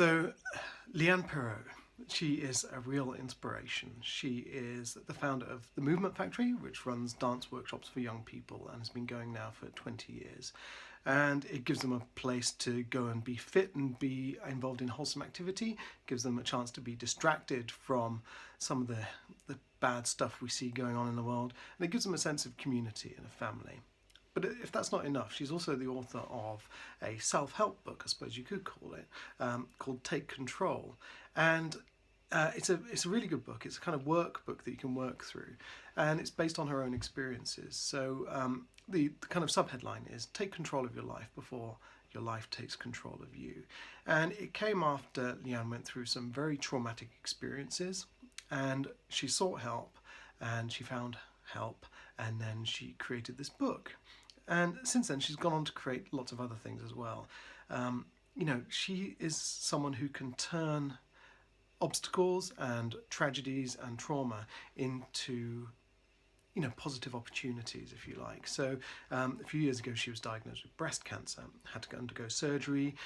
So, Leanne Pero, she is a real inspiration. She is the founder of the Movement Factory, which runs dance workshops for young people and has been going now for 20 years. And it gives them a place to go and be fit and be involved in wholesome activity, gives them a chance to be distracted from some of the bad stuff we see going on in the world, and it gives them a sense of community and a family. But if that's not enough, she's also the author of a self-help book, I suppose you could call it, called Take Control. And it's a really good book. It's a kind of workbook that you can work through. And it's based on her own experiences. So the kind of subheadline is Take Control of Your Life Before Your Life Takes Control of You. And it came after Leanne went through some very traumatic experiences. And she sought help and she found help. And then she created this book. And since then, she's gone on to create lots of other things as well. She is someone who can turn obstacles and tragedies and trauma into, positive opportunities, if you like. So a few years ago, she was diagnosed with breast cancer, had to undergo surgery,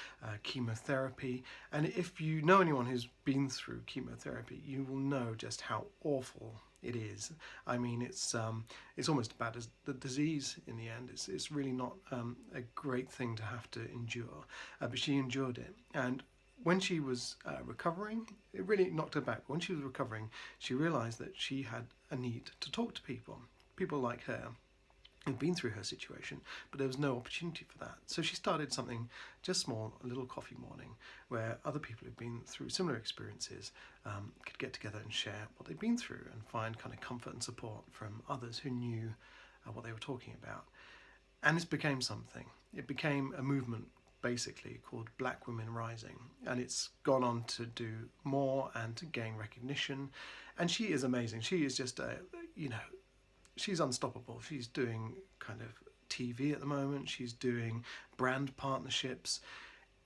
chemotherapy. And if you know anyone who's been through chemotherapy, you will know just how awful it is. I mean, it's almost as bad as the disease in the end. It's really not a great thing to have to endure, but she endured it. And when she was recovering, it really knocked her back. When she was recovering, she realised that she had a need to talk to people like her who'd been through her situation, but there was no opportunity for that. So she started something just small, a little coffee morning, where other people who'd been through similar experiences could get together and share what they'd been through and find kind of comfort and support from others who knew what they were talking about. And this became something. It became a movement, basically, called Black Women Rising, and it's gone on to do more and to gain recognition. And she is amazing. She is just she's unstoppable. She's doing kind of TV at the moment. She's doing brand partnerships.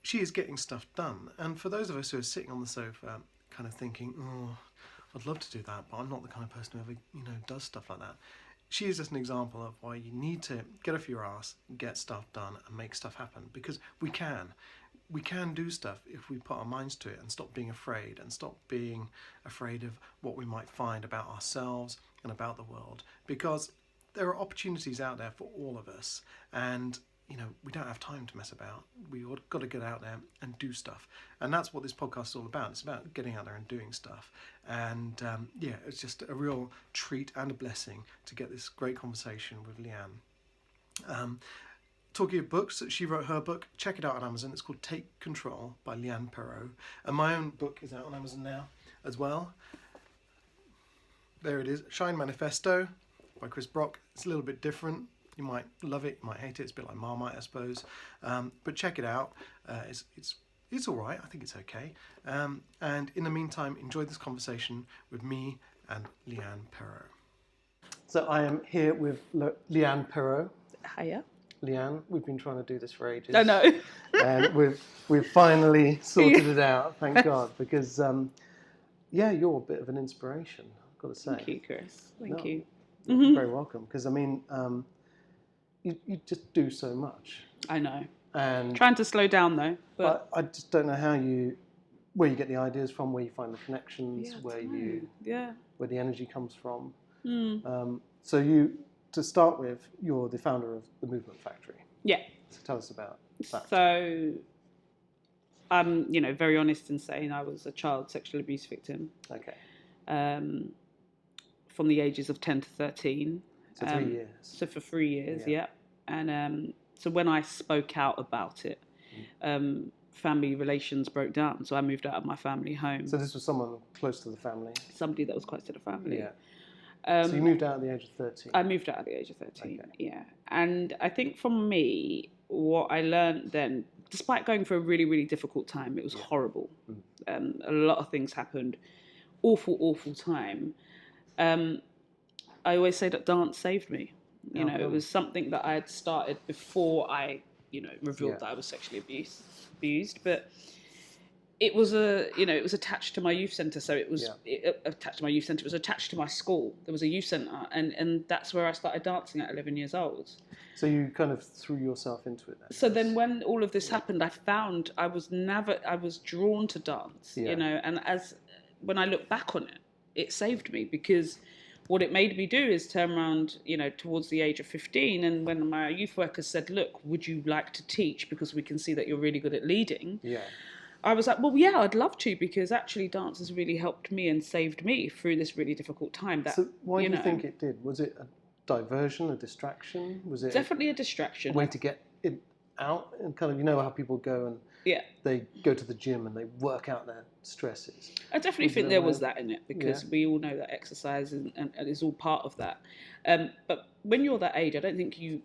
She is getting stuff done. And for those of us who are sitting on the sofa kind of thinking, oh, I'd love to do that, but I'm not the kind of person who ever, does stuff like that. She is just an example of why you need to get off your ass, get stuff done and make stuff happen, because we can. We can do stuff if we put our minds to it and stop being afraid and stop being afraid of what we might find about ourselves and about the world, because there are opportunities out there for all of us, and we don't have time to mess about. We've got to get out there and do stuff, and that's what this podcast is all about. It's about getting out there and doing stuff. And it's just a real treat and a blessing to get this great conversation with Leanne. Talking of books, she wrote her book. Check it out on Amazon. It's called Take Control by Leanne Pero. And my own book is out on Amazon now as well. There it is, Shine Manifesto by Chris Brock. It's a little bit different. You might love it, you might hate it. It's a bit like Marmite, I suppose. But check it out. It's all right. I think it's okay. And in the meantime, enjoy this conversation with me and Leanne Pero. So I am here with Leanne Pero. Hiya. Leanne, we've been trying to do this for ages. I know. And we've finally sorted it out, thank God, because you're a bit of an inspiration, I've got to say. Thank you, Chris. Thank you. You're very welcome, because you just do so much. I know. And trying to slow down though. But I just don't know where you get the ideas from, where you find the connections, where the energy comes from. So to start with, you're the founder of the Movement Factory. Yeah. So tell us about that. So I'm, very honest in saying I was a child sexual abuse victim. Okay. From the ages of 10 to 13. So 3 years. So for 3 years, yeah. And so when I spoke out about it, family relations broke down. So I moved out of my family home. So this was someone close to the family? Somebody that was close to the family. Yeah. So you moved out at the age of 13? I moved out at the age of 13, okay. Yeah. And I think from me, what I learned then, despite going through a really, really difficult time, it was horrible. A lot of things happened. Awful, awful time. I always say that dance saved me. It was something that I had started before I, revealed that I was sexually abused. But it was it was attached to my youth centre, so it was attached to my youth centre. It was attached to my school. There was a youth centre, and that's where I started dancing at 11 years old. So you kind of threw yourself into it then? So then when all of this happened, I found I was drawn to dance, and when I look back on it, it saved me, because what it made me do is turn around, towards the age of 15, and when my youth workers said, look, would you like to teach, because we can see that you're really good at leading. Yeah. I was like, well, yeah, I'd love to, because actually dance has really helped me and saved me through this really difficult time. So why do you think it did? Was it a diversion, a distraction? Was it definitely a distraction? A way to get it out, and kind of, how people go and they go to the gym and they work out their stresses. I definitely think there was that in it, because we all know that exercise and is all part of that. But when you're that age, I don't think you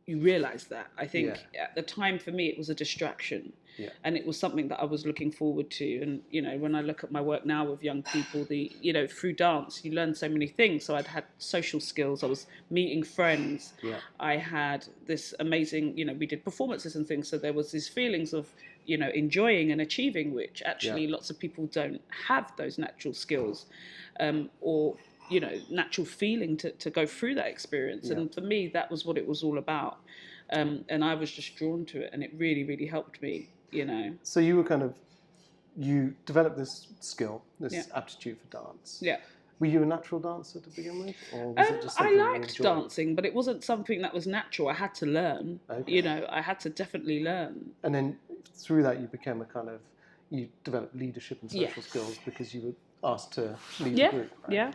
realise that. I think at the time for me it was a distraction. Yeah. And it was something that I was looking forward to. And, when I look at my work now with young people, through dance, you learn so many things. So I'd had social skills. I was meeting friends. Yeah. I had this amazing, we did performances and things. So there was these feelings of, enjoying and achieving, which actually lots of people don't have those natural skills or, natural feeling to go through that experience. Yeah. And for me, that was what it was all about. And I was just drawn to it, and it really, really helped me. So you were you developed this skill, this aptitude for dance. Yeah. Were you a natural dancer to begin with, or was it just something I liked dancing, but it wasn't something that was natural. I had to learn. Okay. I had to definitely learn. And then through that, you became you developed leadership and social skills, because you were asked to lead a group. Right? Yeah.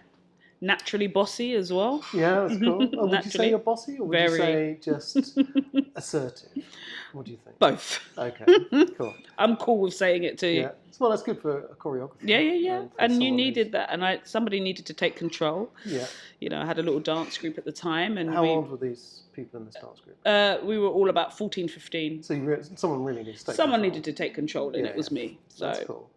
Naturally bossy as well. Yeah, that's cool. Oh, would you say you're bossy, or would you say just assertive? What do you think? Both. Okay, cool. I'm cool with saying it too. Yeah, well, that's good for a choreographer. Yeah. And you needed that, and somebody needed to take control. Yeah. I had a little dance group at the time, and how old were these people in this dance group? We were all about 14, 15. So someone really needed to take Someone control. needed to take control, and it was me. So that's cool.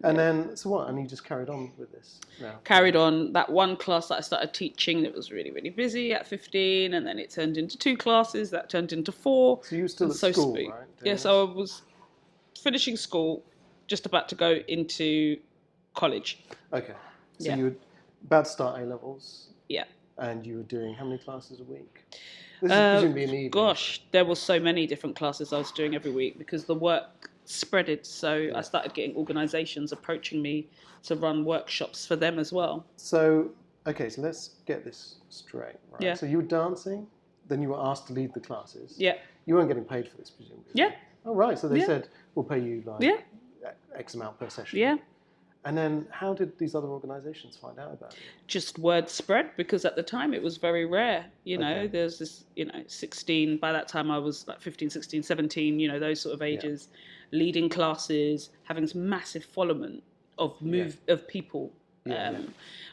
And then, so what? And you just carried on with this now? Carried on. That one class that I started teaching that was really, really busy at 15, and then it turned into 2 classes, that turned into 4. So you were still at school, right? Yeah, so I was finishing school, just about to go into college. Okay. So you were about to start A-levels? Yeah. And you were doing how many classes a week? This is presumably in the evening. Gosh, there were so many different classes I was doing every week, because the work spreaded. So I started getting organisations approaching me to run workshops for them as well. So, okay, so let's get this straight, right? Yeah. So you were dancing, then you were asked to lead the classes. Yeah. You weren't getting paid for this, presumably. Yeah. Oh, right. So they said, we'll pay you X amount per session. Yeah. And then how did these other organisations find out about it? Just word spread, because at the time it was very rare. There's this, 16, by that time I was like 15, 16, 17, those sort of ages, leading classes, having this massive following of people,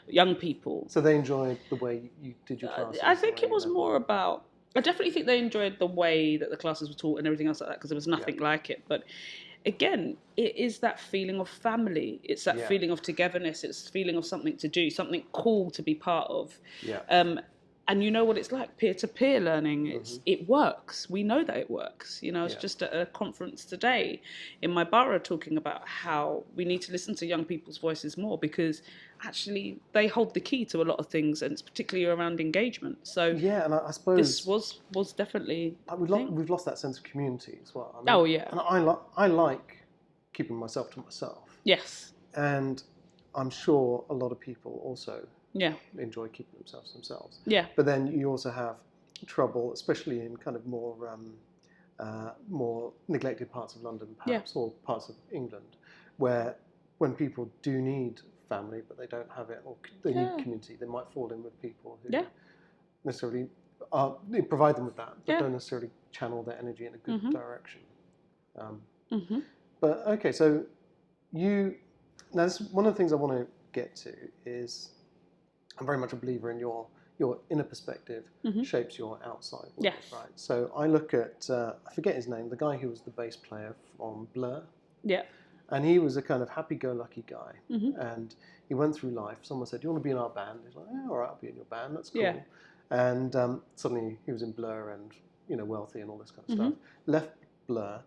young people. So they enjoyed the way you did your classes? I think it was more about, I definitely think they enjoyed the way that the classes were taught and everything else like that, because there was nothing like it. But again, it is that feeling of family. It's that feeling of togetherness. It's the feeling of something to do, something cool to be part of. Yeah. And you know what it's like, peer-to-peer learning. It works. We know that it works. I was just at a conference today in my borough talking about how we need to listen to young people's voices more, because actually they hold the key to a lot of things, and it's particularly around engagement. So yeah, and I suppose this was definitely we've lost that sense of community as well. And I like keeping myself to myself. Yes. And I'm sure a lot of people also enjoy keeping themselves. Yeah. But then you also have trouble, especially in kind of more neglected parts of London, perhaps, or parts of England, where when people do need family but they don't have it, or they need community, they might fall in with people who necessarily they provide them with that, but don't necessarily channel their energy in a good direction. But okay, so now this, one of the things I want to get to is, I'm very much a believer in your inner perspective shapes your outside world. Yes. Right. So I look at I forget his name, the guy who was the bass player from Blur. Yeah. And he was a kind of happy-go-lucky guy, and he went through life. Someone said, "Do you want to be in our band?" He's like, "All right, I'll be in your band. That's cool." Yeah. And suddenly he was in Blur and wealthy and all this kind of stuff. Left Blur,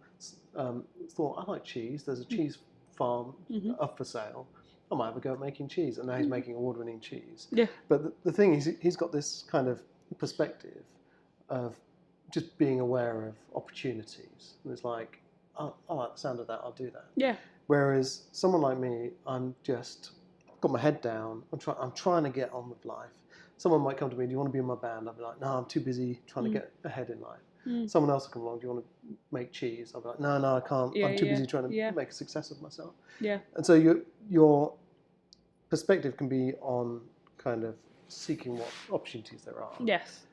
thought, "I like cheese. There's a cheese farm up for sale. I might have a go at making cheese, and now he's making award-winning cheese. Yeah. But the thing is, he's got this kind of perspective of just being aware of opportunities. And it's like, oh, I like the sound of that, I'll do that. Yeah. Whereas someone like me, I'm just got my head down. I'm trying to get on with life. Someone might come to me, do you want to be in my band? I'll be like, no, I'm too busy trying to get ahead in life. Someone else will come along, do you want to make cheese? I'll be like, no, I can't. I'm too busy trying to make a success of myself. Yeah. And so your perspective can be on kind of seeking what opportunities there are. Yes.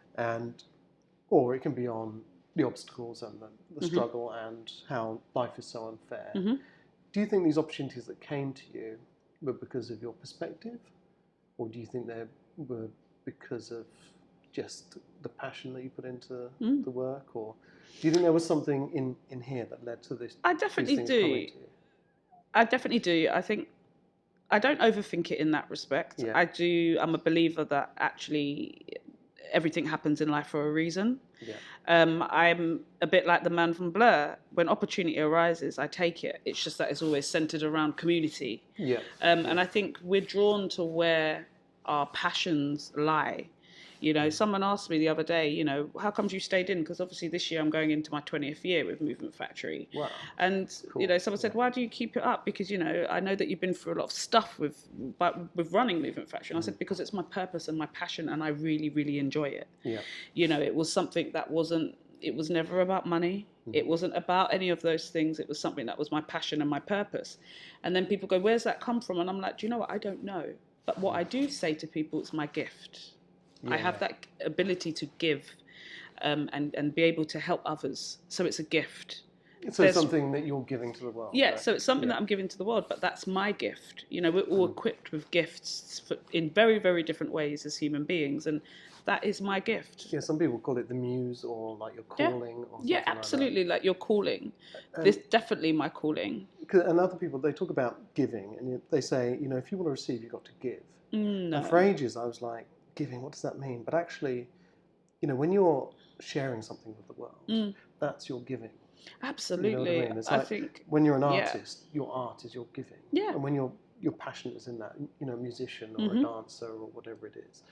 Or it can be on the obstacles and the struggle and how life is so unfair. Do you think these opportunities that came to you were because of your perspective? Or do you think they were because of just the passion that you put into the work? Or do you think there was something in here that led to this? I definitely do. I definitely do. I think I don't overthink it in that respect. Yeah. I'm a believer that actually everything happens in life for a reason. Yeah. I'm a bit like the man from Blur. When opportunity arises, I take it. It's just that it's always centered around community. Yeah. And I think we're drawn to where our passions lie. You know, someone asked me the other day, you know, how comes you stayed in? Because obviously this year I'm going into my 20th year with Movement Factory. Wow. And, Cool. you know, someone said, why do you keep it up? Because, you know, I know that you've been through a lot of stuff with running Movement Factory. And I said, because it's my purpose and my passion and I really, really enjoy it. Yeah. You know, it was something that it was never about money. It wasn't about any of those things. It was something that was my passion and my purpose. And then people go, where's that come from? And I'm like, do you know what? I don't know. But what I do say to people, it's my gift. Yeah. I have that ability to give and be able to help others. So it's a gift. So it's something that you're giving to the world. Yeah, right? so it's something that I'm giving to the world, but that's my gift. You know, we're all equipped with gifts in very, very different ways as human beings, and that is my gift. Yeah, some people call it the muse or like your calling. Or yeah, absolutely, like your calling. This definitely my calling. And other people, they talk about giving, and they say, you know, if you want to receive, you've got to give. No. And for ages, I was like, giving, what does that mean? But actually, you know, when you're sharing something with the world, that's your giving. Absolutely. You know what I mean? It's I like think when you're an artist, your art is your giving. Yeah. And when your passion is in that, you know, a musician or a dancer or whatever it is.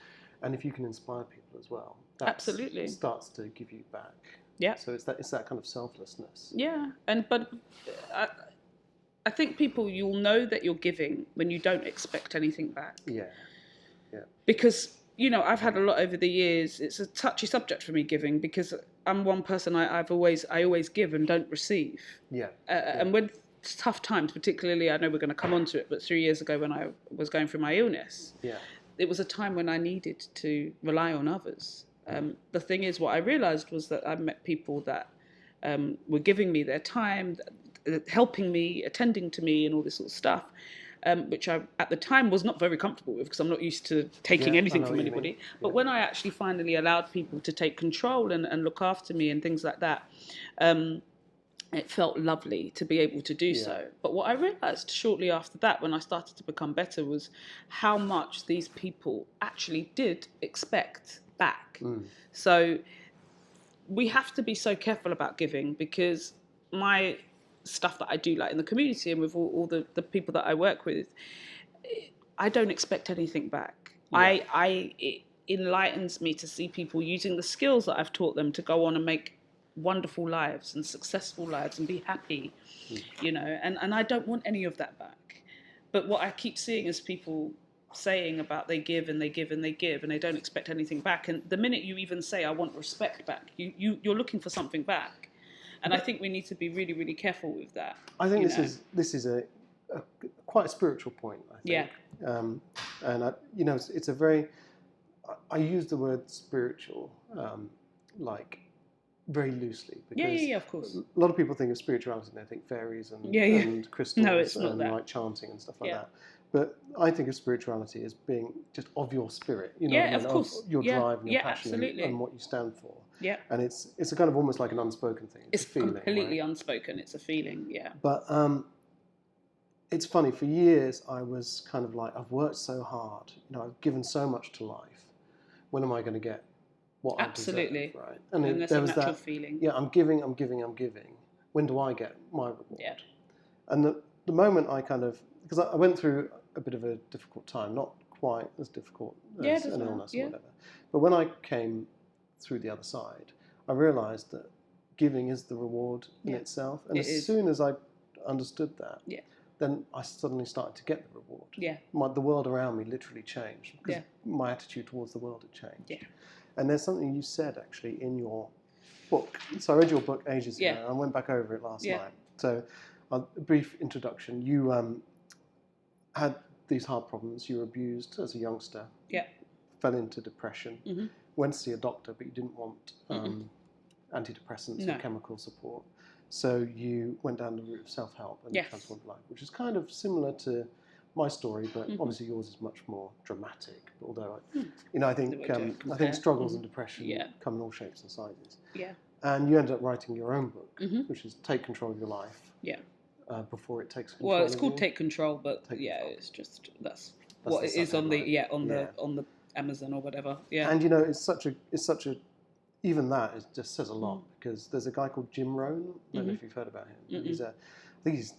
And if you can inspire people as well, that absolutely starts to give you back. Yeah. So it's that kind of selflessness. Yeah. But I think you'll know that you're giving when you don't expect anything back. Yeah. Yeah. Because, you know, I've had a lot over the years. It's a touchy subject for me, giving, because I'm one person. I always give and don't receive. Yeah. And when tough times, particularly, I know we're going to come on to it, but 3 years ago when I was going through my illness, it was a time when I needed to rely on others. The thing is, what I realised was that I met people that were giving me their time, helping me, attending to me, and all this sort of stuff. Which I, at the time, was not very comfortable with because I'm not used to taking anything from anybody. But when I actually finally allowed people to take control and look after me and things like that, it felt lovely to be able to do so. But what I realised shortly after that, when I started to become better, was how much these people actually did expect back. So we have to be so careful about giving, because my stuff that I do, like in the community and with all the people that I work with, I don't expect anything back. It enlightens me to see people using the skills that I've taught them to go on and make wonderful lives and successful lives and be happy, you know, and I don't want any of that back. But what I keep seeing is people saying about they give and they give and they give and they don't expect anything back. And the minute you even say, I want respect back, you're looking for something back. And I think we need to be really, really careful with that. I think this is a quite a spiritual point, I think. Yeah. And you know, it's a very. I use the word spiritual, like very loosely, because yeah, of course. A lot of people think of spirituality and they think fairies and crystals it's not and that. like chanting and stuff like that. But I think of spirituality as being just of your spirit, you know, of course. Of your drive and your passion absolutely. and what you stand for. Yeah. And it's a kind of almost like an unspoken thing. It's a feeling, completely right? unspoken. It's a feeling, yeah. But it's funny, for years I was kind of like, I've worked so hard, you know, I've given so much to life. When am I going to get what I deserve, right? And there's there a was natural that feeling. Yeah, I'm giving. When do I get my reward? Yeah. And the moment I because I went through a bit of a difficult time, not quite as difficult as an illness or whatever, but when I came through the other side, I realised that giving is the reward in itself, and as soon as I understood that, then I suddenly started to get the reward. The world around me literally changed because my attitude towards the world had changed. And there's something you said actually in your book. So I read your book ages ago, and I went back over it last night. So a brief introduction. You had these heart problems. You were abused as a youngster. Fell into depression. Went to see a doctor, but you didn't want antidepressants or chemical support. So you went down the route of self-help and transformed life, which is kind of similar to my story, but obviously yours is much more dramatic. Although, I think struggles and depression come in all shapes and sizes. And you ended up writing your own book, which is Take Control of Your Life. Before it takes control. Well, it's called Take Control, but it's just that's what it is on the Amazon or whatever. And it's such a even that it just says a lot because there's a guy called Jim Rohn. I don't know if you've heard about him. I think he's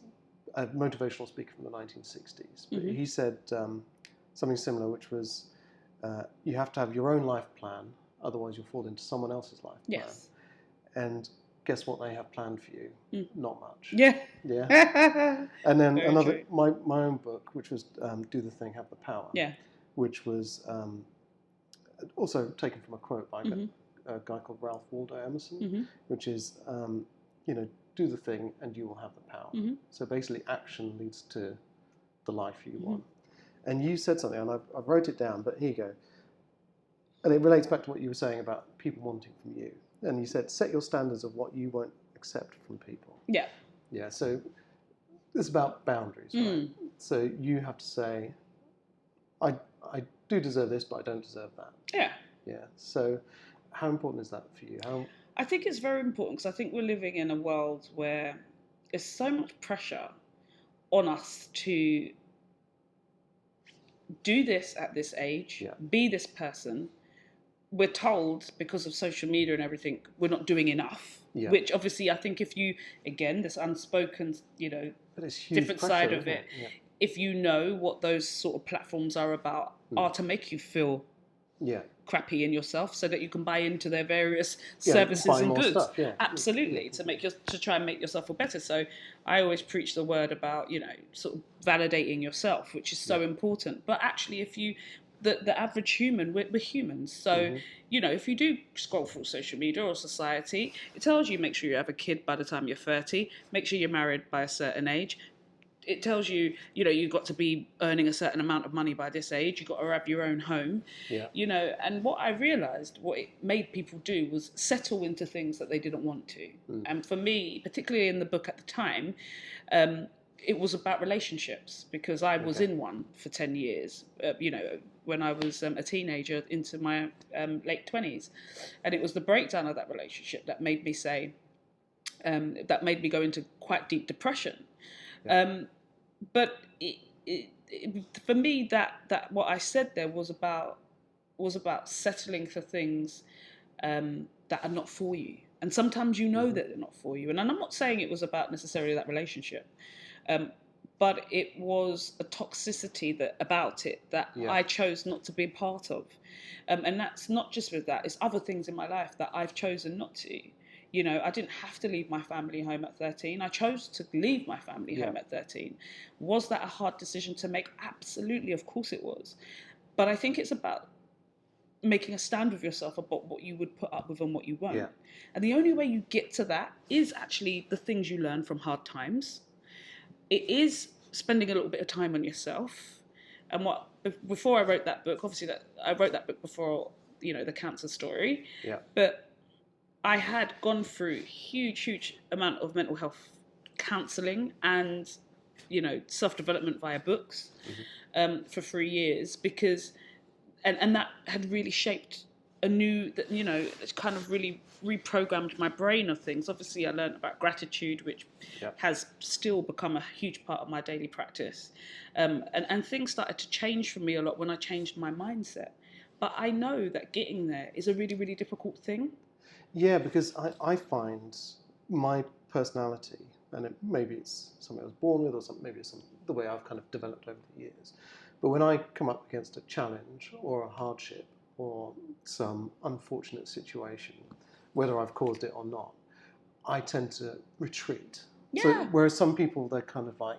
a motivational speaker from the 1960s. But he said something similar, which was you have to have your own life plan, otherwise you'll fall into someone else's life plan. And guess what they have planned for you? Not much. And then my own book, which was Do the Thing, Have the Power. Which was also taken from a quote by a guy called Ralph Waldo Emerson, which is do the thing and you will have the power. So basically action leads to the life you want. And you said something, and I wrote it down, but here you go. And it relates back to what you were saying about people wanting from you. And you said, set your standards of what you won't accept from people. So it's about boundaries, right? So you have to say, I do deserve this, but I don't deserve that. So how important is that for you? I think it's very important because I think we're living in a world where there's so much pressure on us to do this at this age, be this person. We're told because of social media and everything, we're not doing enough. Which obviously I think if you, again, this unspoken, different side of it, if you know what those sort of platforms are about, are to make you feel crappy in yourself so that you can buy into their various services and goods. Absolutely, to try and make yourself feel better. So I always preach the word about, sort of validating yourself, which is so important. But actually, if you the average human, we're humans. So, if you do scroll through social media or society, it tells you make sure you have a kid by the time you're 30, make sure you're married by a certain age. It tells you, you've got to be earning a certain amount of money by this age. You've got to have your own home, And what I realised, what it made people do was settle into things that they didn't want to. And for me, particularly in the book at the time, it was about relationships because I was in one for 10 years, when I was a teenager into my late 20s. And it was the breakdown of that relationship that made me say, that made me go into quite deep depression. But for me, that what I said there was about settling for things that are not for you. And sometimes that they're not for you. And I'm not saying it was about necessarily that relationship. But it was a toxicity that I chose not to be part of. And that's not just with that, it's other things in my life that I've chosen not to. I didn't have to leave my family home at 13. I chose to leave my family home at 13. Was that a hard decision to make? Absolutely, of course it was. But I think it's about making a stand with yourself about what you would put up with and what you won't. And the only way you get to that is actually the things you learn from hard times. It is spending a little bit of time on yourself. And before I wrote that book, obviously I wrote that book before, the cancer story. But I had gone through huge amount of mental health counselling and, self-development via books for 3 years because, and that had really shaped it's kind of really reprogrammed my brain of things. Obviously, I learned about gratitude, which has still become a huge part of my daily practice. And things started to change for me a lot when I changed my mindset. But I know that getting there is a really, really difficult thing. Yeah, because I find my personality and maybe it's something I was born with, or maybe it's the way I've kind of developed over the years. But when I come up against a challenge or a hardship or some unfortunate situation, whether I've caused it or not, I tend to retreat. Yeah. So whereas some people, they're kind of like,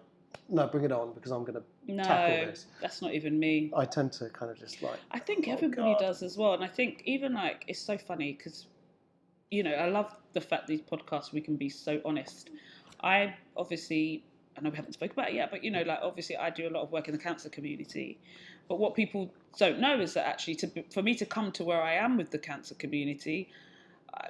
no, bring it on, because I'm going to tackle this. That's not even me. I tend to kind of just like... I think everybody does as well. And I think even like, it's so funny because, you know, I love the fact these podcasts, we can be so honest. I obviously, I know we haven't spoken about it yet, but, you know, like obviously I do a lot of work in the cancer community. But what people don't know is that actually for me to come to where I am with the cancer community,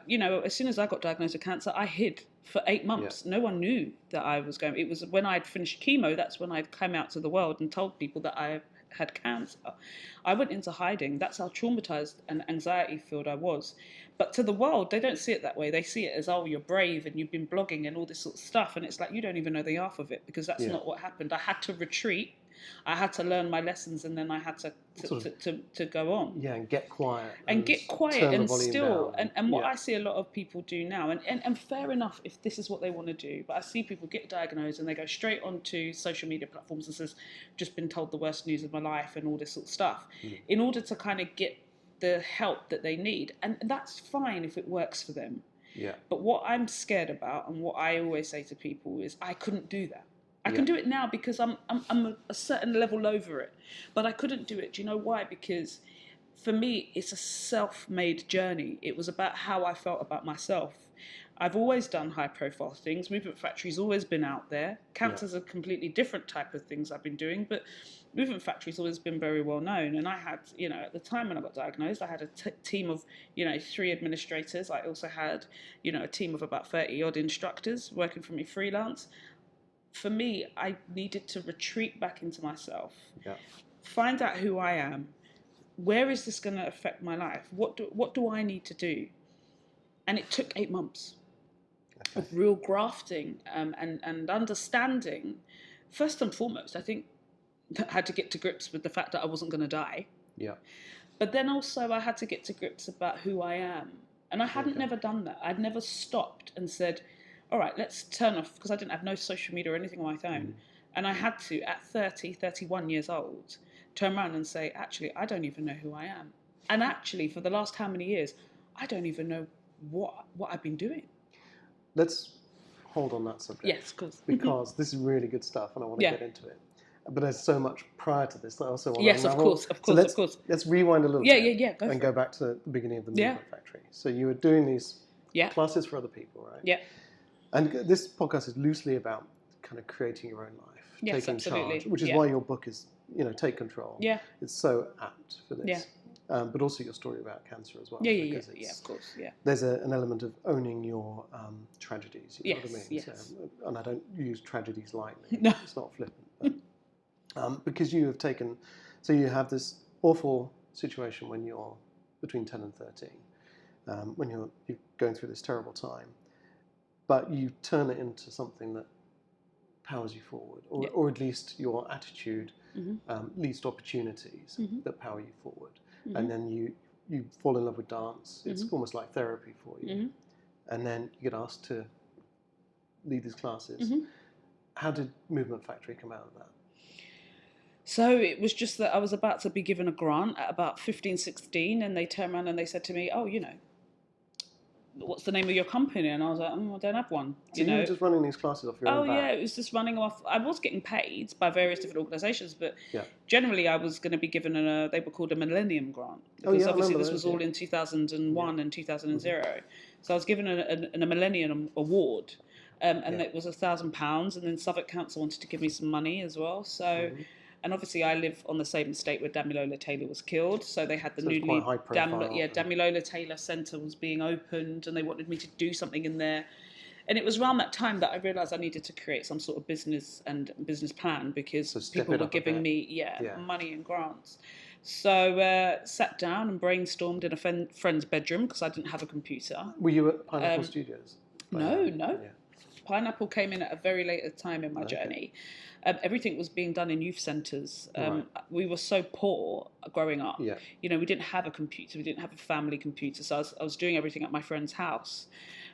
you know, as soon as I got diagnosed with cancer, I hid for 8 months. Yeah. No one knew that I was going. It was when I'd finished chemo, that's when I came out to the world and told people that I had cancer. I went into hiding. That's how traumatized and anxiety-filled I was. But to the world, they don't see it that way. They see it as, oh, you're brave and you've been blogging and all this sort of stuff. And it's like, you don't even know the half of it, because that's not what happened. I had to retreat. I had to learn my lessons, and then I had to go on. Yeah, and get quiet. And get quiet and still. And what I see a lot of people do now, and fair enough if this is what they want to do, but I see people get diagnosed and they go straight onto social media platforms and says, just been told the worst news of my life and all this sort of stuff, in order to kind of get the help that they need. And that's fine if it works for them. Yeah. But what I'm scared about, and what I always say to people, is I couldn't do that. I can do it now because I'm a certain level over it, but I couldn't do it. Do you know why? Because for me, it's a self-made journey. It was about how I felt about myself. I've always done high-profile things. Movement Factory's always been out there. Cancer's a completely different type of things I've been doing, but Movement Factory's always been very well known. And I had, you know, at the time when I got diagnosed, I had a team of, you know, 3 administrators. I also had, you know, a team of about 30-odd instructors working for me freelance. For me, I needed to retreat back into myself, find out who I am, where is this going to affect my life, what do I need to do? And it took 8 months of real grafting and understanding. First and foremost, I think I had to get to grips with the fact that I wasn't going to die. Yeah. But then also I had to get to grips about who I am. And I hadn't never done that. I'd never stopped and said, all right, let's turn off, because I didn't have no social media or anything on my phone. And I had to, at 31 years old, turn around and say, actually, I don't even know who I am. And actually, for the last how many years, I don't even know what I've been doing. Let's hold on that subject. Yes, of course. Because this is really good stuff, and I want to get into it. But there's so much prior to this that I also want to Yes, of course. Let's rewind a little bit. Yeah, go back to the beginning of the Movement Factory. So you were doing these classes for other people, right? Yeah. And this podcast is loosely about kind of creating your own life, taking charge, which is why your book is, you know, Take Control. Yeah. It's so apt for this. Yeah. But also your story about cancer as well. Yeah, of course, yeah. There's an element of owning your tragedies, you know what I mean? Yes. So, and I don't use tragedies lightly. No. It's not flippant. But, because you have taken, so you have this awful situation when you're between 10 and 13, when you're going through this terrible time. But you turn it into something that powers you forward, or at least your attitude leads to opportunities that power you forward. And then you fall in love with dance. It's almost like therapy for you. And then you get asked to lead these classes. How did Movement Factory come out of that? So it was just that I was about to be given a grant at about 15, 16, and they turned around and they said to me, oh, you know, what's the name of your company? And I was like, I don't have one. So you were just running these classes off your own back? Oh, yeah, it was just running off. I was getting paid by various different organisations, but generally I was going to be given they were called a Millennium Grant. Because obviously this was all in 2001 and 2000. So I was given a Millennium Award, and it was £1,000, and then Southwark Council wanted to give me some money as well. So... And obviously, I live on the same estate where Damilola Taylor was killed. So they had the newly Damilola Taylor Centre was being opened, and they wanted me to do something in there. And it was around that time that I realised I needed to create some sort of business plan, because people were giving me money and grants. So sat down and brainstormed in a friend's bedroom, because I didn't have a computer. Were you at Pineapple Studios? No. Yeah. Pineapple came in at a very late time in my journey. Everything was being done in youth centres. We were so poor growing up. You know, we didn't have a computer. We didn't have a family computer. So I was doing everything at my friend's house.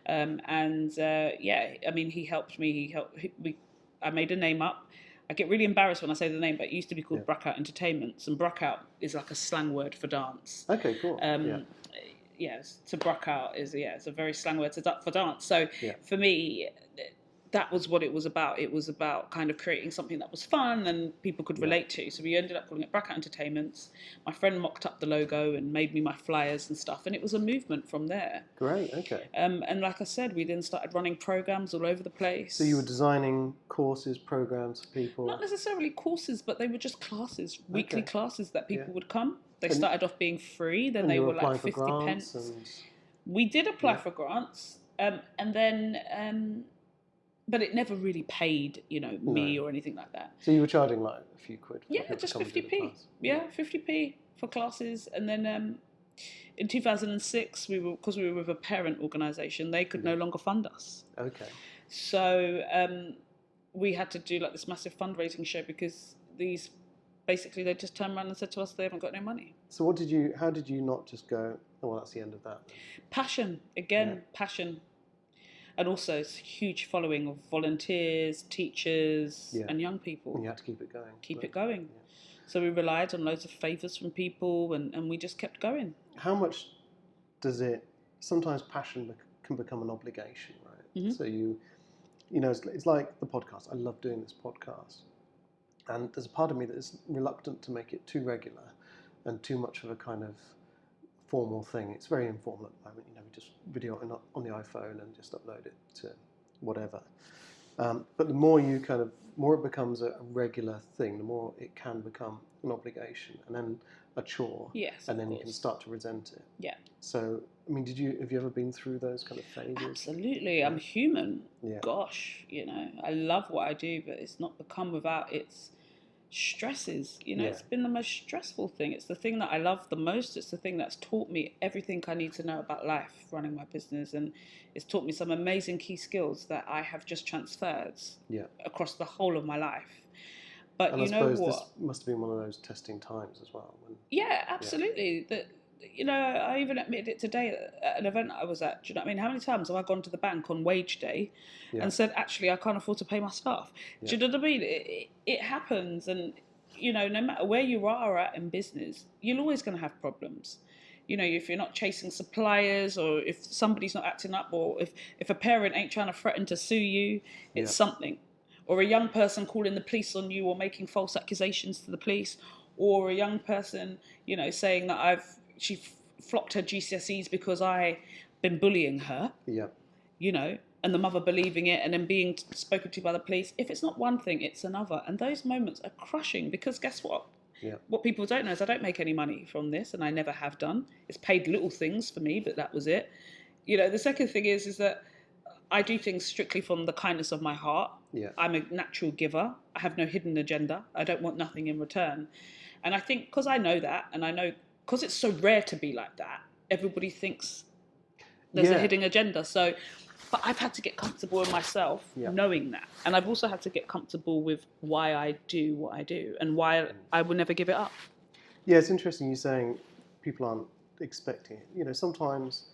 I mean, he helped me. I made a name up. I get really embarrassed when I say the name, but it used to be called Bruckout Entertainments, and Bruckout is like a slang word for dance. Okay, cool. Yes, to Bruckout is it's a very slang word for dance. So for me, that was what it was about. It was about kind of creating something that was fun and people could relate to. So we ended up calling it Bruckout Entertainments. My friend mocked up the logo and made me my flyers and stuff, and it was a movement from there. Great, okay. And like I said, we then started running programs all over the place. So you were designing courses, programs for people? Not necessarily courses, but they were just classes, weekly classes that people would come. They started off being free, then they were like 50 pence. We did apply for grants, and then... but it never really paid, me or anything like that. So you were charging like a few quid? Yeah, just 50p. Yeah, 50p for classes. And then in 2006, because we were with a parent organisation, they could no longer fund us. Okay. So we had to do like this massive fundraising show because basically they just turned around and said to us they haven't got no money. So how did you not just go, oh, well, that's the end of that? Passion. Passion. And also it's a huge following of volunteers, teachers, and young people. And you had to keep it going. Keep it going. Yeah. So we relied on loads of favours from people, and we just kept going. How much does it... Sometimes passion can become an obligation, right? Mm-hmm. So it's like the podcast. I love doing this podcast. And there's a part of me that is reluctant to make it too regular and too much of a kind of formal thing. It's very informal at the moment. We just video it on the iPhone and just upload it to whatever. But the more it becomes a regular thing, the more it can become an obligation and then a chore. Yes, and then you can start to resent it. Yeah. So, I mean, have you ever been through those kind of phases? Absolutely. I'm human. Yeah. Gosh, I love what I do, but it's not become without its stresses. It's been the most stressful thing. It's the thing that I love the most. It's the thing that's taught me everything I need to know about life, running my business, and it's taught me some amazing key skills that I have just transferred across the whole of my life. But and I suppose this must have been one of those testing times as well. Absolutely. I even admitted it today at an event I was at. Do you know what I mean? How many times have I gone to the bank on wage day and said, actually, I can't afford to pay my staff? Do you know what I mean? It happens. And, no matter where you are at in business, you're always going to have problems. If you're not chasing suppliers, or if somebody's not acting up, or if a parent ain't trying to threaten to sue you, it's something. Or a young person calling the police on you or making false accusations to the police, or a young person, saying that she flopped her GCSEs because I've been bullying her. Yeah. And the mother believing it and then being spoken to by the police. If it's not one thing, it's another. And those moments are crushing because guess what? Yeah. What people don't know is I don't make any money from this, and I never have done. It's paid little things for me, but that was it. The second thing is that I do things strictly from the kindness of my heart. Yeah. I'm a natural giver. I have no hidden agenda. I don't want nothing in return. And I think because I know that, and I know because it's so rare to be like that, everybody thinks there's a hidden agenda. So, but I've had to get comfortable in myself knowing that. And I've also had to get comfortable with why I do what I do and why I will never give it up. Yeah, it's interesting you saying people aren't expecting it. Sometimes,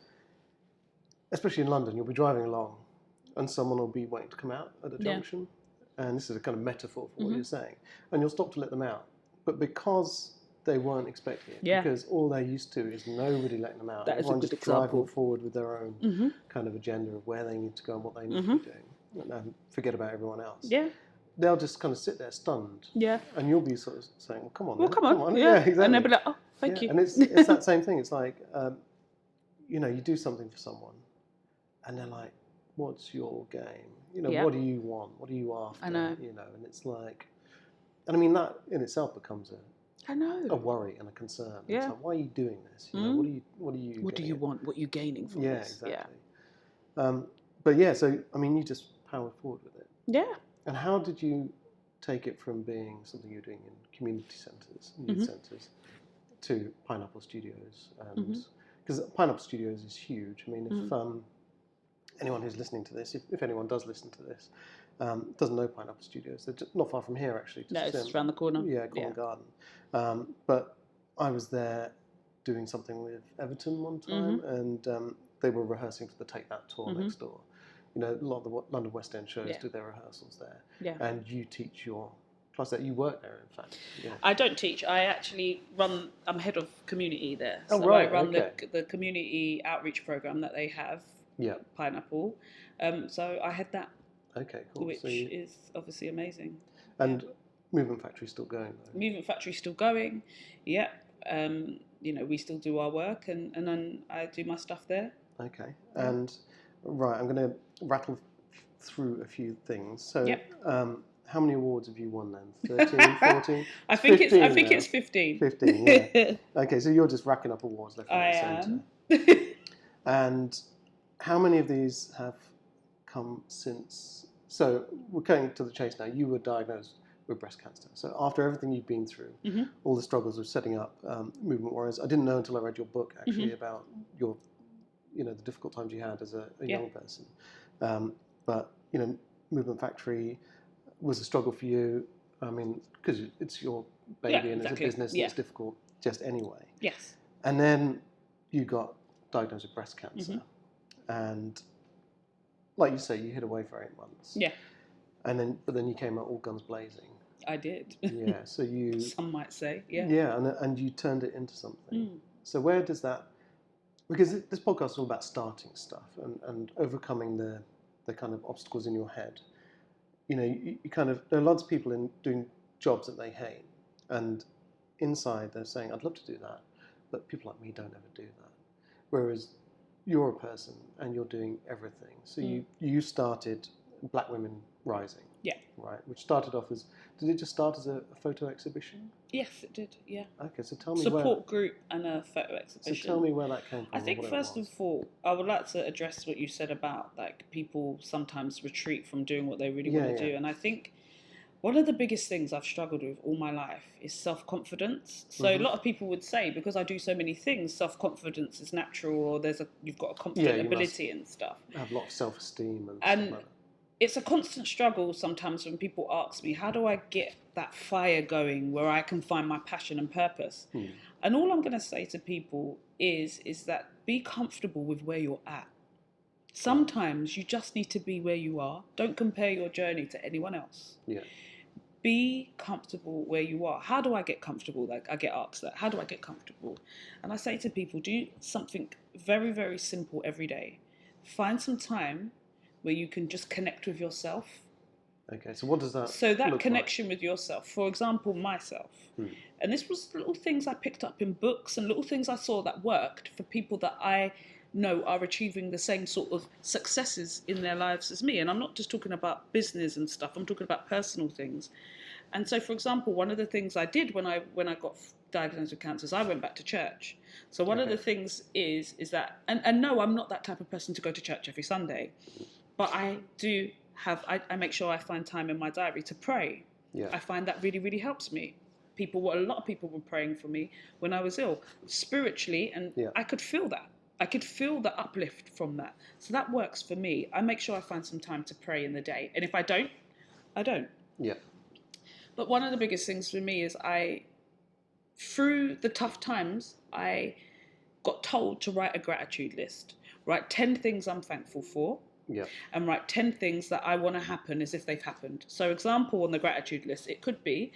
especially in London, you'll be driving along and someone will be waiting to come out at a junction. And this is a kind of metaphor for what you're saying. And you'll stop to let them out. But because they weren't expecting it, because all they're used to is nobody letting them out. That is a good example. Driving forward with their own kind of agenda of where they need to go and what they need to be doing. And forget about everyone else. Yeah. They'll just kind of sit there stunned. Yeah. And you'll be sort of saying, well, come on. Well, come on. Yeah, exactly. And they'll be like, oh, thank you. And it's that same thing. It's like, you do something for someone and they're like, what's your game? What do you want? What are you after? I know. And it's like, and I mean, that in itself becomes a worry and a concern. Yeah. It's like, why are you doing this? What do you want? What are you gaining from this? Exactly. Yeah. But yeah, so I mean, you just powered forward with it. Yeah. And how did you take it from being something you're doing in community centres, youth centres, to Pineapple Studios? Because Pineapple Studios is huge. I mean, if anyone who's listening to this, if anyone does listen to this, doesn't know Pineapple Studios, they're just not far from here actually. No, it's just around the corner. Yeah, Covent Garden. But I was there doing something with Everton one time, and they were rehearsing for the Take That tour next door. You know, a lot of the London West End shows do their rehearsals there. Yeah. And you teach your class there. You work there, in fact. Yeah. I don't teach. I actually run. I'm head of community there. Oh, so right. I run the community outreach program that they have. Yeah. Pineapple. So I had that. Okay, cool. Which is obviously amazing. And Movement Factory's still going, though? Movement Factory's still going. Yeah. You know, we still do our work, and then I do my stuff there. Okay. And right, I'm going to rattle through a few things. So, how many awards have you won then? 13, 14? I think it's 15. 15, yeah. Okay, so you're just racking up awards left, right, and centre. And how many of these have come since? So we're going to the chase now. You were diagnosed with breast cancer. So after everything you've been through, all the struggles of setting up Movement Warriors, I didn't know until I read your book actually about your, you know, the difficult times you had as a young person. But you know, Movement Factory was a struggle for you. I mean, because it's your baby and it's a business that's difficult just anyway. Yes. And then you got diagnosed with breast cancer, and like you say, you hid away for 8 months. Yeah. And but then you came out all guns blazing. I did. Yeah. So you. Some might say. Yeah. Yeah, and you turned it into something. So where does that? Because this podcast is all about starting stuff and overcoming the kind of obstacles in your head. You know, you kind of, there are lots of people doing jobs that they hate, and inside they're saying, I'd love to do that, but people like me don't ever do that. Whereas you're a person and you're doing everything. So you started Black Women Rising. Yeah. Right, which started off as, did it just start as a photo exhibition? Yes, it did, yeah. Okay, so tell me Support group and a photo exhibition. So tell me where that came from. I think first of all, I would like to address what you said about like people sometimes retreat from doing what they really want to do. And I think one of the biggest things I've struggled with all my life is self-confidence. So a lot of people would say, because I do so many things, self-confidence is natural, or you've got a confident ability and stuff. I have a lot of self-esteem and stuff like that. It's a constant struggle sometimes when people ask me, how do I get that fire going where I can find my passion and purpose? And all I'm going to say to people is that be comfortable with where you're at. Sometimes you just need to be where you are. Don't compare your journey to anyone else. Yeah. Be comfortable where you are. How do I get comfortable? Like I get asked that. How do I get comfortable? And I say to people, do something very, very simple every day. Find some time where you can just connect with yourself. Okay, so what does that So that connection with yourself, for example, myself. And this was little things I picked up in books and little things I saw that worked for people that I know are achieving the same sort of successes in their lives as me. And I'm not just talking about business and stuff, I'm talking about personal things. And so, for example, one of the things I did when I got diagnosed with cancer is I went back to church. So one of the things is that, and no, I'm not that type of person to go to church every Sunday. But I do I make sure I find time in my diary to pray. Yeah. I find that really, really helps me. A lot of people were praying for me when I was ill, spiritually, and I could feel that. I could feel the uplift from that. So that works for me. I make sure I find some time to pray in the day. And if I don't, I don't. Yeah. But one of the biggest things for me is through the tough times, I got told to write a gratitude list. Write 10 things I'm thankful for. Yeah. And write 10 things that I want to happen as if they've happened. So example on the gratitude list, it could be,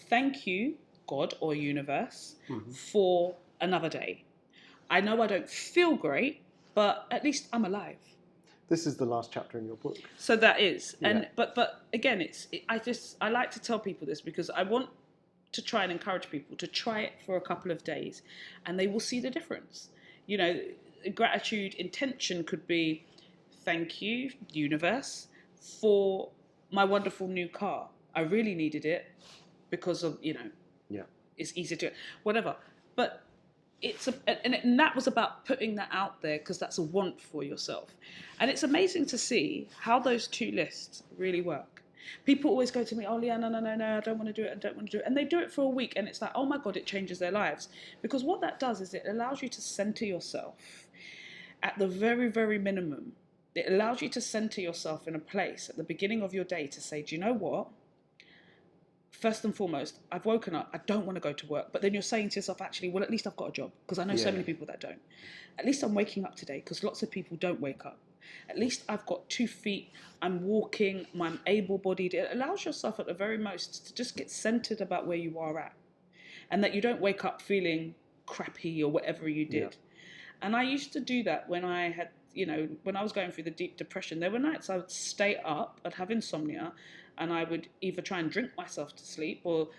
thank you, God or universe, for another day. I know I don't feel great, but at least I'm alive. This is the last chapter in your book. So that is. And but again, I like to tell people this because I want to try and encourage people to try it for a couple of days and they will see the difference. You know, gratitude intention could be, thank you, universe, for my wonderful new car. I really needed it because of, it's easy to, whatever. But and that was about putting that out there because that's a want for yourself. And it's amazing to see how those two lists really work. People always go to me, oh, Leanne, no, I don't want to do it. And they do it for a week and it's like, oh my God, it changes their lives. Because what that does is it allows you to center yourself at the very, very minimum. It allows you to center yourself in a place at the beginning of your day to say, do you know what? first and foremost, I've woken up, I don't want to go to work. But then you're saying to yourself, actually, well, at least I've got a job, because I know so many people that don't. At least I'm waking up today, because lots of people don't wake up. At least I've got 2 feet, I'm walking, I'm able-bodied. It allows yourself at the very most to just get centered about where you are at. And that you don't wake up feeling crappy or whatever you did. Yeah. And I used to do that when I had, when I was going through the deep depression. There were nights I would stay up, I'd have insomnia, and I would either try and drink myself to sleep or,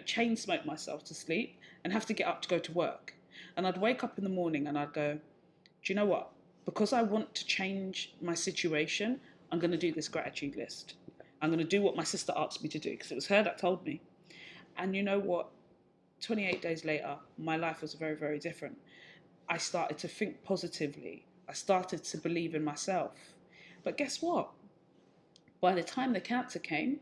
chain smoke myself to sleep and have to get up to go to work. And I'd wake up in the morning and I'd go, do you know what? Because I want to change my situation, I'm going to do this gratitude list. I'm going to do what my sister asked me to do, because it was her that told me. And you know what? 28 days later, my life was very, very different. I started to think positively. I started to believe in myself. But guess what? By the time the cancer came,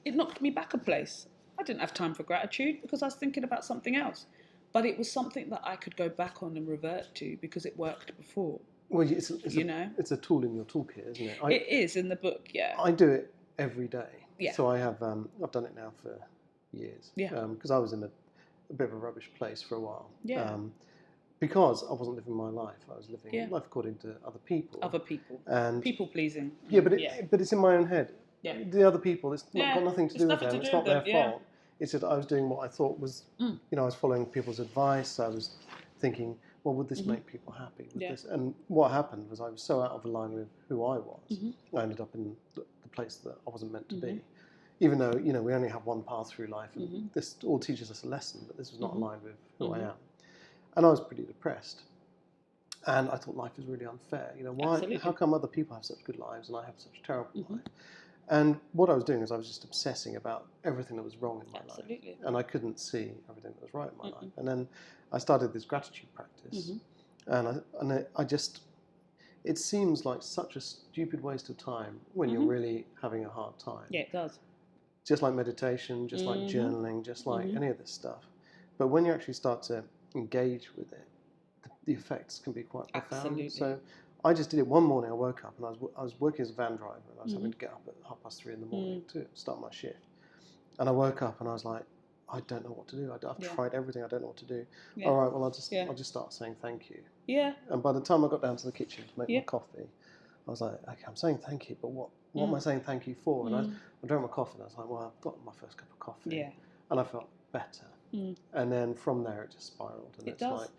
it knocked me back a place. I didn't have time for gratitude because I was thinking about something else. But it was something that I could go back on and revert to because it worked before. Well, it's a tool in your toolkit, isn't it? It is in the book, yeah. I do it every day. Yeah. So I have, I've done it now for years. Yeah. Because I was in a bit of a rubbish place for a while. Yeah. Because I wasn't living my life. I was living life according to other people. Other people. And people pleasing. Yeah, but it's in my own head. Yeah. The other people, it's got nothing to do with them. It's not their fault. It's that I was doing what I thought was, I was following people's advice. I was thinking, well, would this make people happy? This? And what happened was I was so out of line with who I was. I ended up in the place that I wasn't meant to be. Even though, we only have one path through life, and this all teaches us a lesson, but this was not aligned with who I am. And I was pretty depressed. And I thought life is really unfair. Why? Absolutely. How come other people have such good lives and I have such a terrible life? And what I was doing is I was just obsessing about everything that was wrong in my life. And I couldn't see everything that was right in my life. And then I started this gratitude practice. And I just, it seems like such a stupid waste of time when you're really having a hard time. Yeah, it does. Just like meditation, just like journaling, just like any of this stuff. But when you actually start to engage with it, the effects can be quite profound. Absolutely. So I just did it one morning. I woke up and I was working as a van driver, and I was having to get up at 3:30 in the morning to start my shift. And I woke up and I was like, I don't know what to do. I've tried everything. I don't know what to do. Yeah. All right, well I'll just start saying thank you. Yeah. And by the time I got down to the kitchen to make my coffee, I was like, okay, I'm saying thank you, but what am I saying thank you for? And I drank my coffee and I was like, well, I've got my first cup of coffee. Yeah. And I felt better. And then from there it just spiraled. And it does.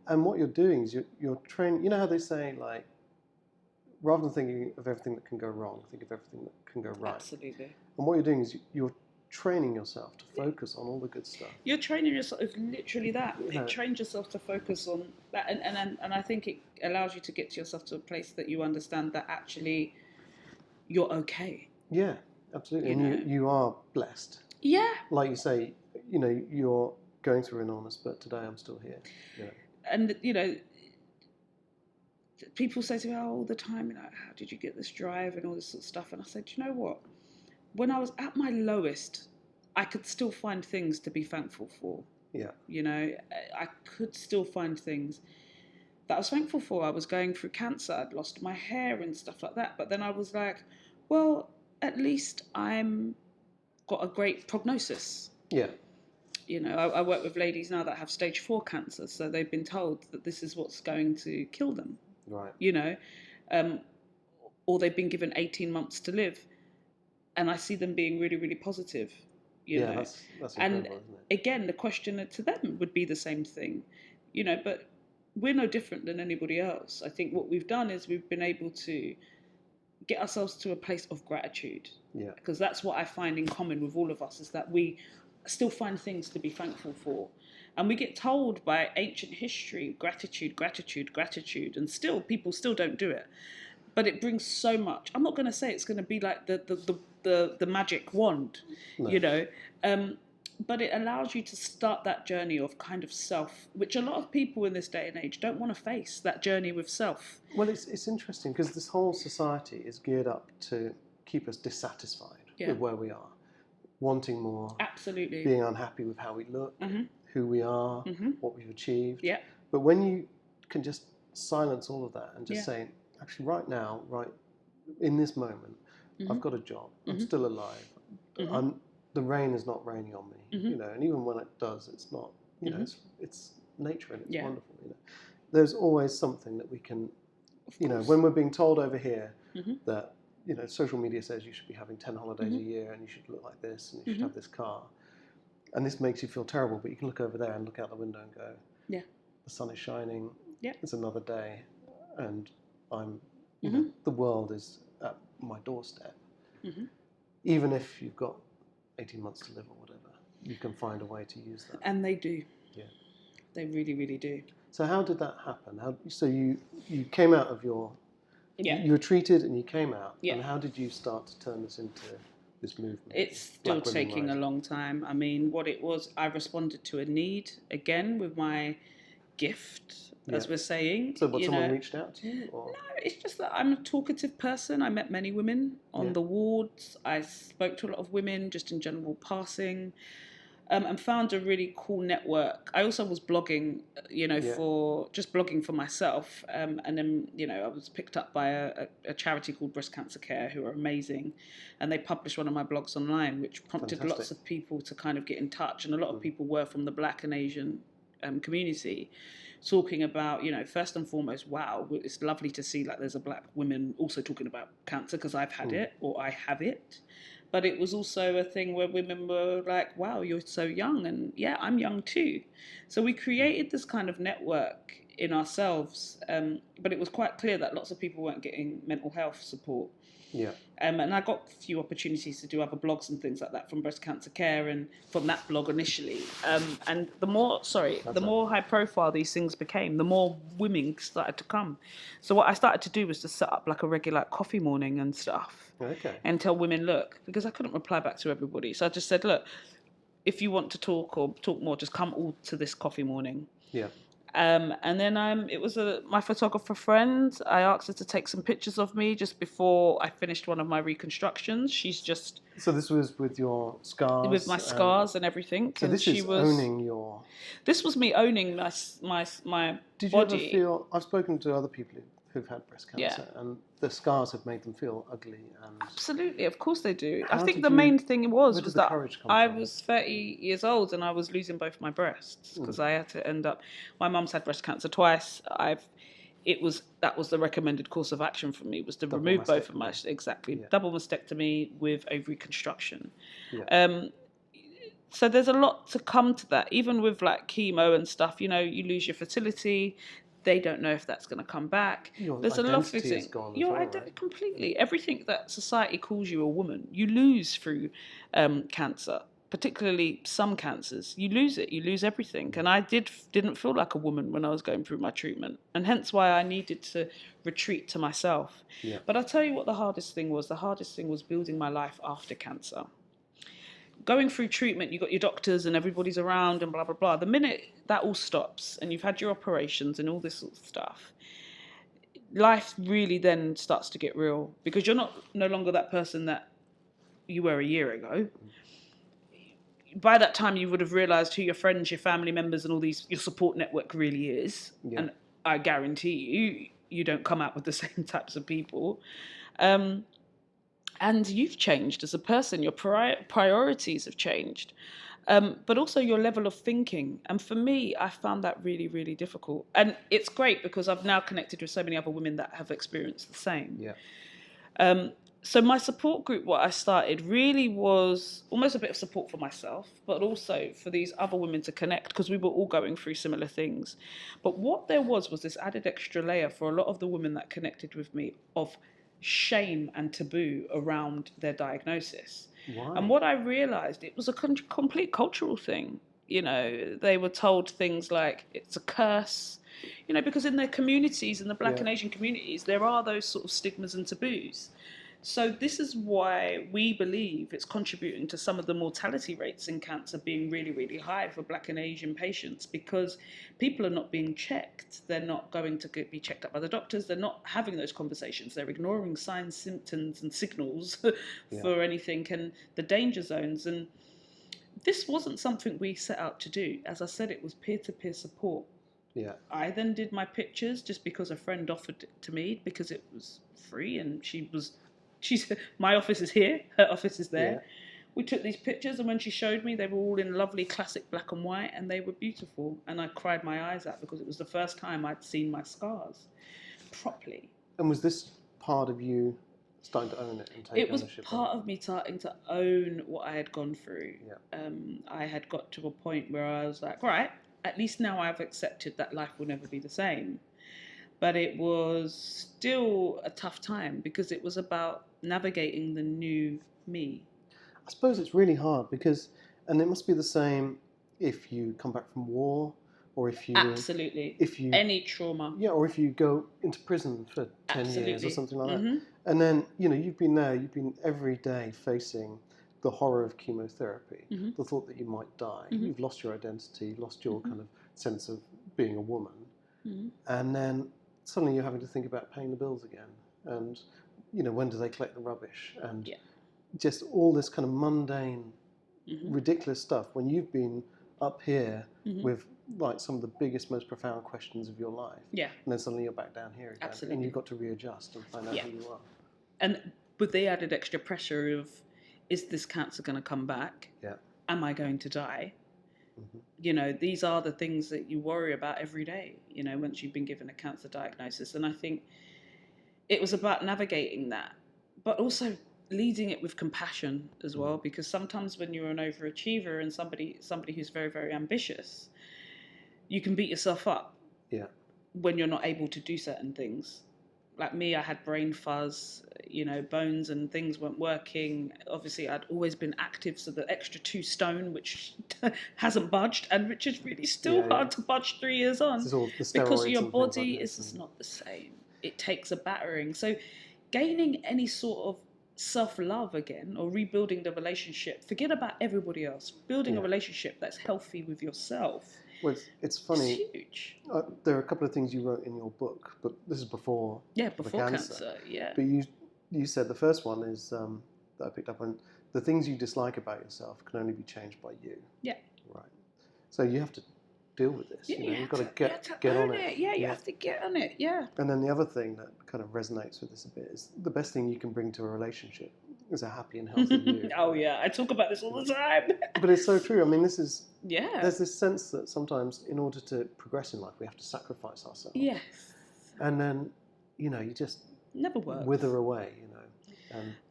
And what you're doing is you're training. You know how they say, like, rather than thinking of everything that can go wrong, think of everything that can go right. Absolutely. And what you're doing is you're training yourself to focus on all the good stuff. You're training yourself. It's literally that. It trains yourself to focus on that, and I think it allows you to get yourself to a place that you understand that actually you're okay. Yeah, absolutely. And you are blessed. Yeah. Like you say, you're going through an illness, but today I'm still here. Yeah. And people say to me all the time, how did you get this drive and all this sort of stuff? And I said, you know what? When I was at my lowest, I could still find things to be thankful for. Yeah. I could still find things that I was thankful for. I was going through cancer. I'd lost my hair and stuff like that. But then I was like, well, at least I'm got a great prognosis. Yeah. I work with ladies now that have stage 4 cancer, so they've been told that this is what's going to kill them. Right. Or they've been given 18 months to live. And I see them being really, really positive. That's incredible, isn't it? Again, the question to them would be the same thing, but we're no different than anybody else. I think what we've done is we've been able to get ourselves to a place of gratitude. Yeah. Because that's what I find in common with all of us, is that we still find things to be thankful for. And we get told by ancient history, gratitude, gratitude, gratitude, and still people still don't do it. But it brings so much. I'm not going to say it's going to be like the magic wand, but it allows you to start that journey of kind of self, which a lot of people in this day and age don't want to face, that journey with self. Well, it's interesting because this whole society is geared up to keep us dissatisfied with where we are, wanting more, absolutely, being unhappy with how we look, who we are, what we've achieved. Yeah. But when you can just silence all of that and just say, actually, right now, right in this moment, I've got a job. I'm still alive. the rain is not raining on me, Mm-hmm. you know, and even when it does, it's not, you know, Mm-hmm. it's nature and it's Yeah. wonderful, you know. There's always something that we can, Of you know, course. when we're being told over here Mm-hmm. that, you know, social media says you should be having 10 holidays Mm-hmm. a year and you should look like this and you should Mm-hmm. have this car. And this makes you feel terrible, but you can look over there and look out the window and go, Yeah. the sun is shining, Yeah. it's another day, and I'm, you Mm-hmm. know, the world is at my doorstep. Mm-hmm. Even if you've got 18 months to live or whatever, you can find a way to use that. And they do. Yeah. They really, really do. So how did that happen? So you came out of your, Yeah. you were treated and you came out, Yeah. and how did you start to turn this into this movement? It's still Black Women taking a Rising? long time. I mean, what it was, I responded to a need again with my gift, as Yeah. we're saying. So what, you someone know, reached out to you? Or? No, it's just that I'm a talkative person. I met many women on Yeah. the wards. I spoke to a lot of women just in general passing. And found a really cool network. I also was blogging, you know, Yeah. for just blogging for myself. And then, you know, I was picked up by a charity called Breast Cancer Care, who are amazing. And they published one of my blogs online, which prompted Fantastic. lots of people to kind of get in touch. And a lot of people were from the Black and Asian community, talking about, you know, first and foremost, wow, it's lovely to see like there's a Black woman also talking about cancer because I've had it or I have it. But it was also a thing where women were like, wow, you're so young. And yeah, I'm young too. So we created this kind of network in ourselves. But it was quite clear that lots of people weren't getting mental health support. Yeah. And I got a few opportunities to do other blogs and things like that from Breast Cancer Care and from that blog initially. And the more high profile these things became, the more women started to come. So what I started to do was to set up like a regular coffee morning and stuff. Okay. And tell women, look, because I couldn't reply back to everybody. So I just said, look, if you want to talk or talk more, just come all to this coffee morning. Yeah. And then it was my photographer friend. I asked her to take some pictures of me just before I finished one of my reconstructions. She's just So this was with your scars, with my scars and everything. So and this she is was owning your. This was me owning my Did you body. ever feel? I've spoken to other people who've had breast cancer, and the scars have made them feel ugly. And absolutely, of course they do. I How think did the you- main thing where was did the that courage come I from? was 30 years old and I was losing both my breasts because I had to end up. My mum's had breast cancer twice. That was the recommended course of action for me, was to Double remove both of mastectomy. Yeah. double mastectomy with a reconstruction. Yeah. So there's a lot to come to that. Even with like chemo and stuff, you know, you lose your fertility. They don't know if that's going to come back. Your There's a lot of identity things. is gone as Your well, identity right? completely. Everything that society calls you a woman, you lose through cancer. Particularly some cancers, you lose it. You lose everything. And I didn't feel like a woman when I was going through my treatment, and hence why I needed to retreat to myself. Yeah. But I'll tell you what the hardest thing was. The hardest thing was building my life after cancer. Going through treatment, you've got your doctors and everybody's around and blah, blah, blah. The minute that all stops and you've had your operations and all this sort of stuff, life really then starts to get real, because you're no longer that person that you were a year ago. By that time, you would have realised who your friends, your family members and all these, your support network really is. Yeah. And I guarantee you don't come out with the same types of people. And you've changed as a person. Your priorities have changed. But also your level of thinking. And for me, I found that really, really difficult. And it's great because I've now connected with so many other women that have experienced the same. Yeah. So my support group, what I started, really was almost a bit of support for myself, but also for these other women to connect, because we were all going through similar things. But what there was this added extra layer for a lot of the women that connected with me of shame and taboo around their diagnosis. Why? And what I realised, it was a complete cultural thing. You know, they were told things like it's a curse, you know, because in their communities, in the Black and Asian communities, there are those sort of stigmas and taboos. So this is why we believe it's contributing to some of the mortality rates in cancer being really, really high for Black and Asian patients, because people are not being checked. They're not going to be checked up by the doctors. They're not having those conversations. They're ignoring signs, symptoms and signals for anything and the danger zones. And this wasn't something we set out to do. As I said, it was peer-to-peer support. Yeah. I then did my pictures just because a friend offered it to me because it was free, and she said, my office is here, her office is there. we took these pictures, and when she showed me, they were all in lovely classic black and white, and they were beautiful. And I cried my eyes out because it was the first time I'd seen my scars properly. And was this part of you starting to own it and take It was ownership part of it? of me starting to own what I had gone through. Yeah. I had got to a point where I was like, right, at least now I've accepted that life will never be the same. But it was still a tough time because it was about navigating the new me. I suppose it's really hard because, and it must be the same if you come back from war, or Absolutely. if you, Any trauma. yeah, or if you go into prison for 10 years or Absolutely. something like Mhm. that. And then, you know, you've been there, you've been every day facing the horror of chemotherapy, Mhm. the thought that you might die. Mhm. You've lost your identity, lost your Mhm. kind of sense of being a woman. Mhm. And then suddenly you're having to think about paying the bills again. And, you know, when do they collect the rubbish? And Yeah. just all this kind of mundane, Mhm. ridiculous stuff when you've been up here Mhm. with like some of the biggest, most profound questions of your life. Yeah. And then suddenly you're back down here again. Absolutely. And you've got to readjust and find out Yeah. who you are. And with the added extra pressure of, is this cancer going to come back? Yeah. Am I going to die? Mhm. You know, these are the things that you worry about every day, you know, once you've been given a cancer diagnosis. And I think it was about navigating that, but also leading it with compassion as well, because sometimes when you're an overachiever and somebody who's very, very ambitious, you can beat yourself up. Yeah. When you're not able to do certain things. Like me, I had brain fuzz, you know, bones and things weren't working. Obviously, I'd always been active, so the extra 2 stone, which hasn't budged, and which is really still hard to budge 3 years on, This is all the because steroids your and things body like is this. just not the same. It takes a battering. So, gaining any sort of self-love again, or rebuilding the relationship, forget about everybody else, building a relationship that's healthy with yourself. Well, it's funny. It's huge. There are a couple of things you wrote in your book, but this is before Before cancer. Yeah. But you said the first one is that I picked up on, the things you dislike about yourself can only be changed by you. Yeah. Right. So you have to deal with this. Yeah, you know, you've got to get get on on it. Yeah, you have to get on it. Yeah. And then the other thing that kind of resonates with this a bit is the best thing you can bring to a relationship is a happy and healthy you. Oh yeah, I talk about this all the time. But it's so true. I mean, this is there's this sense that sometimes in order to progress in life, we have to sacrifice ourselves. Yes. And then, you know, you just never works. Wither away, you know.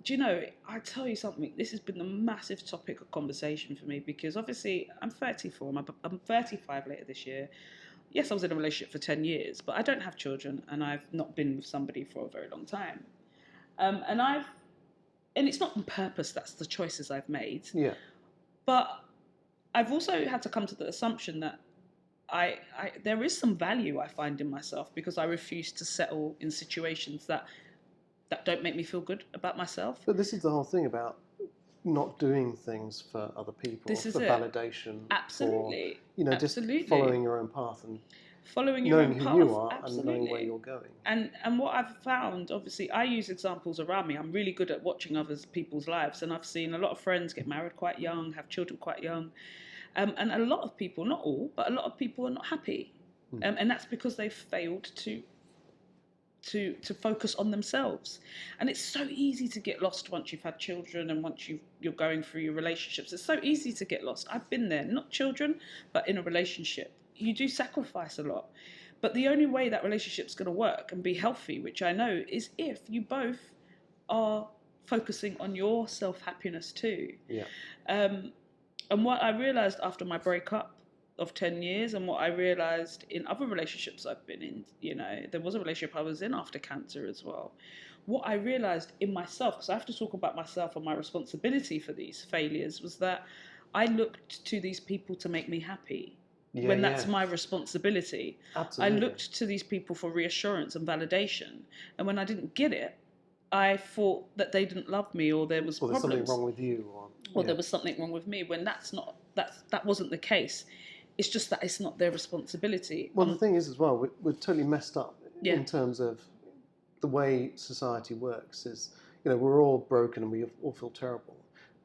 Do you know, I tell you something, this has been a massive topic of conversation for me, because obviously I'm 34, I'm 35 later this year. Yes, I was in a relationship for 10 years, but I don't have children, and I've not been with somebody for a very long time. And it's not on purpose, that's the choices I've made. Yeah. But I've also had to come to the assumption that there is some value I find in myself, because I refuse to settle in situations that don't make me feel good about myself. But this is the whole thing about not doing things for other people, this is for validation. Absolutely. For, you know, Absolutely. just following your own path and following your own path. Knowing who you are. Absolutely. And knowing where you're going. And what I've found, obviously, I use examples around me. I'm really good at watching people's lives, and I've seen a lot of friends get married quite young, have children quite young, and a lot of people, not all, but a lot of people are not happy, and that's because they've failed to focus on themselves. And it's so easy to get lost once you've had children and once you're going through your relationships. It's so easy to get lost. I've been there, not children, but in a relationship. You do sacrifice a lot. But the only way that relationship's going to work and be healthy, which I know, is if you both are focusing on your self-happiness too. Yeah. And what I realised after my breakup of 10 years, and what I realised in other relationships I've been in, you know, there was a relationship I was in after cancer as well. What I realised in myself, because I have to talk about myself and my responsibility for these failures, was that I looked to these people to make me happy. When that's my responsibility. Absolutely. I looked to these people for reassurance and validation. And when I didn't get it, I thought that they didn't love me, or there was there's problems. something wrong with you. Or there was something wrong with me, when that wasn't the case. It's just that it's not their responsibility. Well, the thing is as well, we're totally messed up Yeah. in terms of the way society works. Is, you know, we're all broken and we all feel terrible,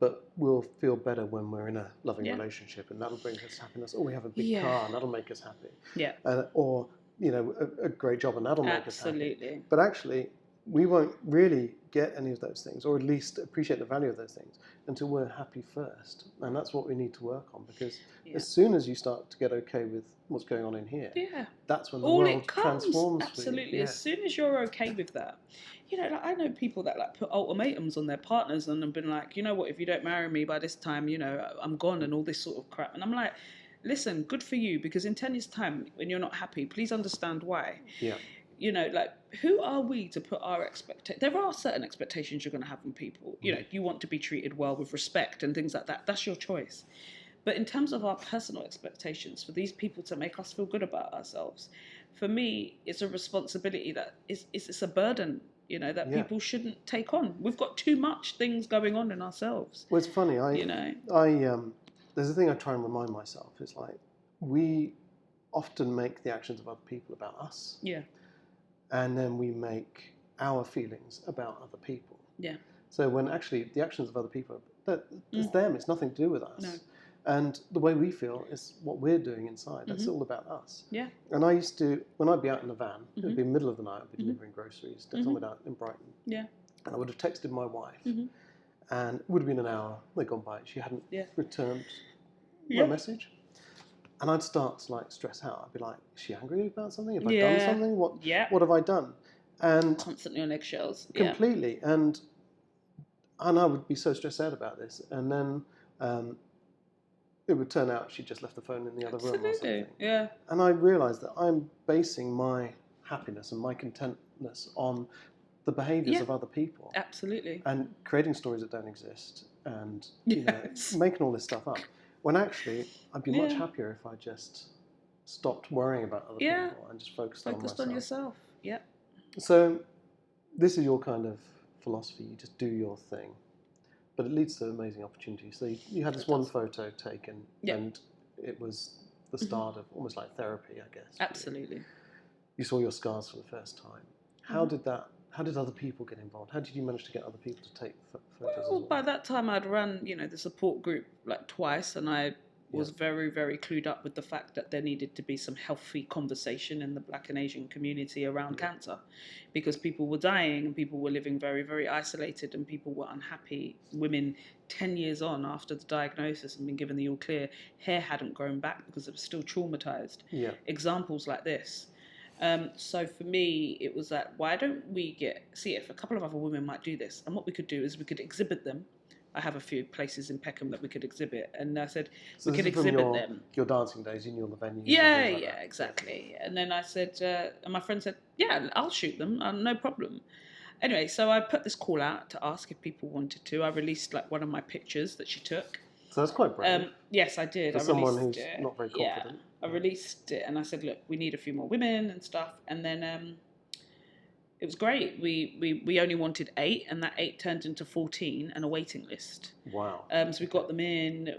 but we'll feel better when we're in a loving relationship, and that'll bring us happiness. Or we have a big car, and that'll make us happy. Yeah. Or, you know, a great job, and that'll make us happy. Absolutely. But actually, we won't really get any of those things, or at least appreciate the value of those things, until we're happy first. And that's what we need to work on, because as soon as you start to get okay with what's going on in here, that's when the all world it comes. transforms. Absolutely, as soon as you're okay with that, like, I know people that like put ultimatums on their partners and have been like, you know what, if you don't marry me by this time, I'm gone, and all this sort of crap. And I'm like, listen, good for you, because in 10 years' time, when you're not happy, please understand why. Yeah. Like, who are we to put our expectations? There are certain expectations you're going to have from people. You want to be treated well with respect and things like that. That's your choice. But in terms of our personal expectations, for these people to make us feel good about ourselves, for me, it's a responsibility that it's a burden, that people shouldn't take on. We've got too much things going on in ourselves. Well, it's funny. There's a thing I try and remind myself. It's like, we often make the actions of other people about us. Yeah. And then we make our feelings about other people. Yeah. So when actually the actions of other people, it's them. It's nothing to do with us. No. And the way we feel is what we're doing inside. That's all about us. Yeah. And I used to, when I'd be out in the van, it would be middle of the night, I'd be delivering groceries, somewhere down in Brighton. Yeah. And I would have texted my wife, and it would have been an hour. They'd gone by. She hadn't returned my message. And I'd start to stress out. I'd be like, is she angry about something? Have I done something? What have I done? And constantly on eggshells. Completely. And I would be so stressed out about this. And then it would turn out she'd just left the phone in the other room or something. Yeah. And I realised that I'm basing my happiness and my contentness on the behaviours of other people. Absolutely. And creating stories that don't exist, and making all this stuff up. When actually, I'd be much happier if I just stopped worrying about other people and just focused on myself. On yourself. Yeah. So this is your kind of philosophy. You just do your thing, but it leads to amazing opportunities. So you had this one photo taken, and it was the start of almost like therapy, I guess. Absolutely. You saw your scars for the first time. How did other people get involved? How did you manage to get other people to take photos? Well, by that time I'd run, the support group twice, and I was very, very clued up with the fact that there needed to be some healthy conversation in the Black and Asian community around cancer, because people were dying and people were living very, very isolated, and people were unhappy. Women 10 years on after the diagnosis and been given the all clear, hair hadn't grown back because it was still traumatized. Yeah. Examples like this. So for me, it was that, why don't we see if a couple of other women might do this, and what we could do is we could exhibit them. I have a few places in Peckham that we could exhibit, and I said we could exhibit them. Your dancing days, you knew all the venues. Yeah, exactly. And then I said, and my friend said, yeah, I'll shoot them, no problem. Anyway, so I put this call out to ask if people wanted to. I released one of my pictures that she took. So that's quite brave. Yes, I did. For someone who's not very confident. I released it, and I said, look, we need a few more women and stuff. And then it was great. We only wanted 8, and that 8 turned into 14 and a waiting list. Wow. So we got them in,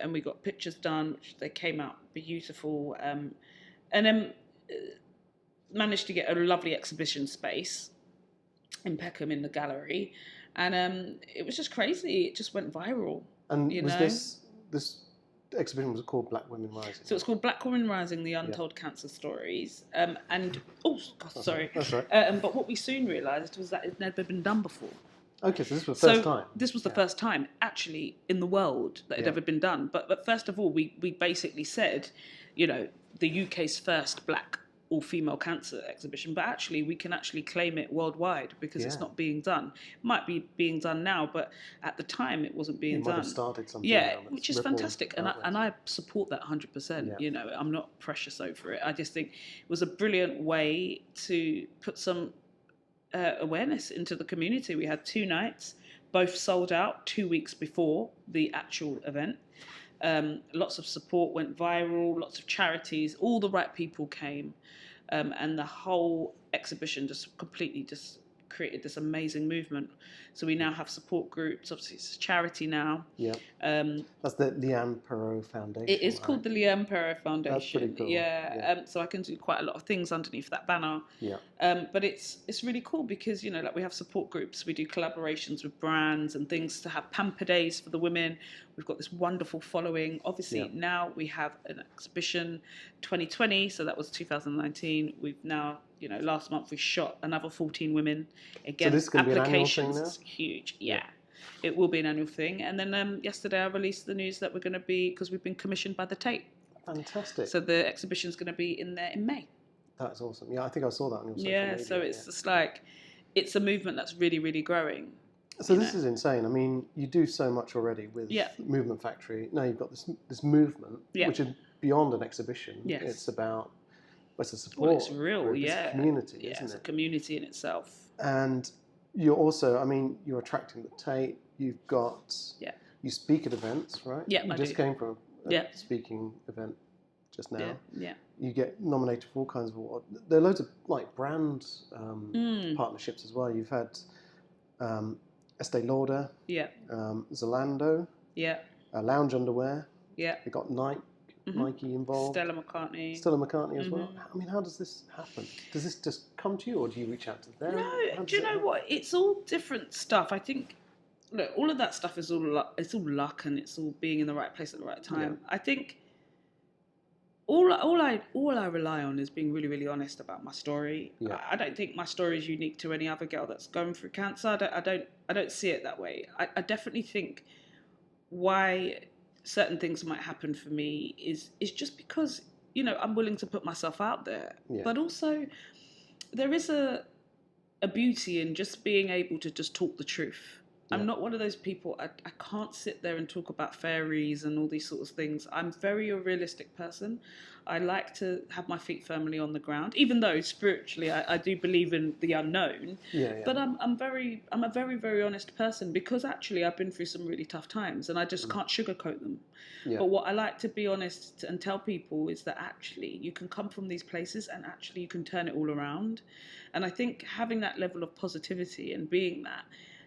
and we got pictures done, which they came out beautiful. And then managed to get a lovely exhibition space in Peckham in the gallery. And it was just crazy. It just went viral. And was this exhibition, was it called Black Women Rising? So it's called Black Women Rising, the Untold Cancer Stories. Sorry. That's right. But what we soon realised was that it had never been done before. Okay, so this was the first time. This was the first time, actually, in the world that it had ever been done. But first of all, we basically said, the UK's first black all-female cancer exhibition, but actually we can actually claim it worldwide because it's not being done. It might be being done now, but at the time it wasn't being done. Might have started something. Yeah, which is fantastic, and I support that 100%. Yeah. I'm not precious over it. I just think it was a brilliant way to put some awareness into the community. We had 2 nights, both sold out 2 weeks before the actual event. Lots of support went viral, lots of charities, all the right people came, and the whole exhibition just completely created this amazing movement. So we now have support groups. Obviously, it's a charity now. Yeah. That's the Leanne Pero Foundation. It is called the Leanne Pero Foundation. That's pretty cool. Yeah. So I can do quite a lot of things underneath that banner. Yeah. But it's really cool because we have support groups. We do collaborations with brands and things to have pamper days for the women. We've got this wonderful following. Obviously, now we have an exhibition 2020. So that was 2019. We've now last month we shot another 14 women. Again, So this is going to be an annual thing applications now? is huge. Yeah. It will be an annual thing. And then yesterday I released the news that we're going to be, because we've been commissioned by the Tate. Fantastic. So the exhibition's going to be in there in May. That's awesome. Yeah, I think I saw that on your social media. So it's just like, it's a movement that's really, really growing. So this is insane. I mean, you do so much already with Movement Factory. Now you've got this movement, which is beyond an exhibition. Yes. It's about, it's a support. Well, it's real, group. It's a community, isn't it? It's a community in itself. And you're also, I mean, you're attracting the Tate. You've got, you speak at events, right? Yeah, you just came from a speaking event just now. Yeah. You get nominated for all kinds of awards. There are loads of like brand partnerships as well. You've had Estee Lauder, Zalando, Lounge Underwear. Yeah. They got Nike involved. Stella McCartney as well. I mean, how does this happen? Does this just come to you, or do you reach out to them? No, do you know what? It's all different stuff. I think, look, all of that stuff is all luck. It's all luck, and it's all being in the right place at the right time. I think all I rely on is being really, really honest about my story. I don't think my story is unique to any other girl that's going through cancer. I don't see it that way. I definitely think why certain things might happen for me is just because, I'm willing to put myself out there. But also there is a beauty in just being able to just talk the truth. I'm not one of those people, I can't sit there and talk about fairies and all these sorts of things. I'm very a realistic person. I like to have my feet firmly on the ground, even though spiritually I do believe in the unknown. But I'm a very, very honest person, because actually I've been through some really tough times and I just can't sugarcoat them. But what I like to be honest and tell people is that actually you can come from these places and actually you can turn it all around. And I think having that level of positivity and being that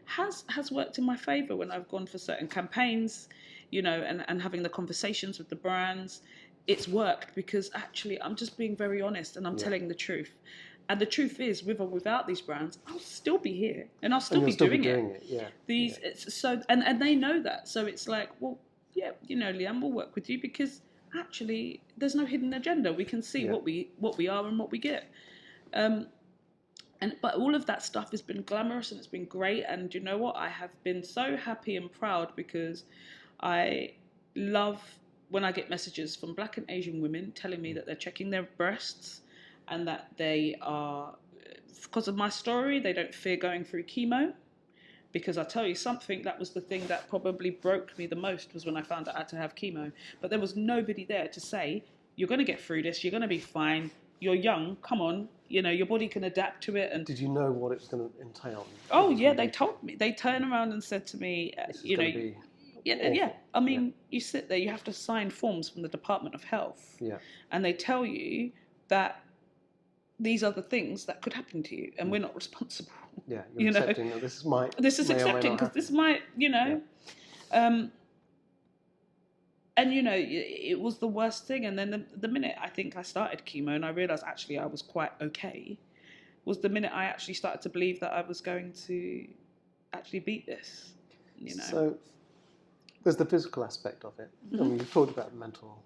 has worked in my favour when I've gone for certain campaigns, and having the conversations with the brands. It's worked because actually I'm just being very honest and I'm telling the truth. And the truth is, with or without these brands, I'll still be here and I'll still be doing it. It's so, and they know that. So it's like, well, Leanne, we'll work with you because actually there's no hidden agenda. We can see what we are and what we get. But all of that stuff has been glamorous and it's been great. And you know what? I have been so happy and proud because I love when I get messages from Black and Asian women telling me that they're checking their breasts and that they are, because of my story, they don't fear going through chemo. Because I'll tell you something, that was the thing that probably broke me the most, was when I found out I had to have chemo. But there was nobody there to say, you're going to get through this, you're going to be fine, you're young, come on, your body can adapt to it. And did you know what it was going to entail? Oh yeah, they told me. They turned around and said to me, I mean, you sit there, you have to sign forms from the Department of Health, and they tell you that these are the things that could happen to you, and we're not responsible. You're accepting that this might. This is accepting because this might, And, it was the worst thing. And then the minute I think I started chemo and I realised actually I was quite okay, was the minute I actually started to believe that I was going to actually beat this, So there's the physical aspect of it. I mean, you've talked about mental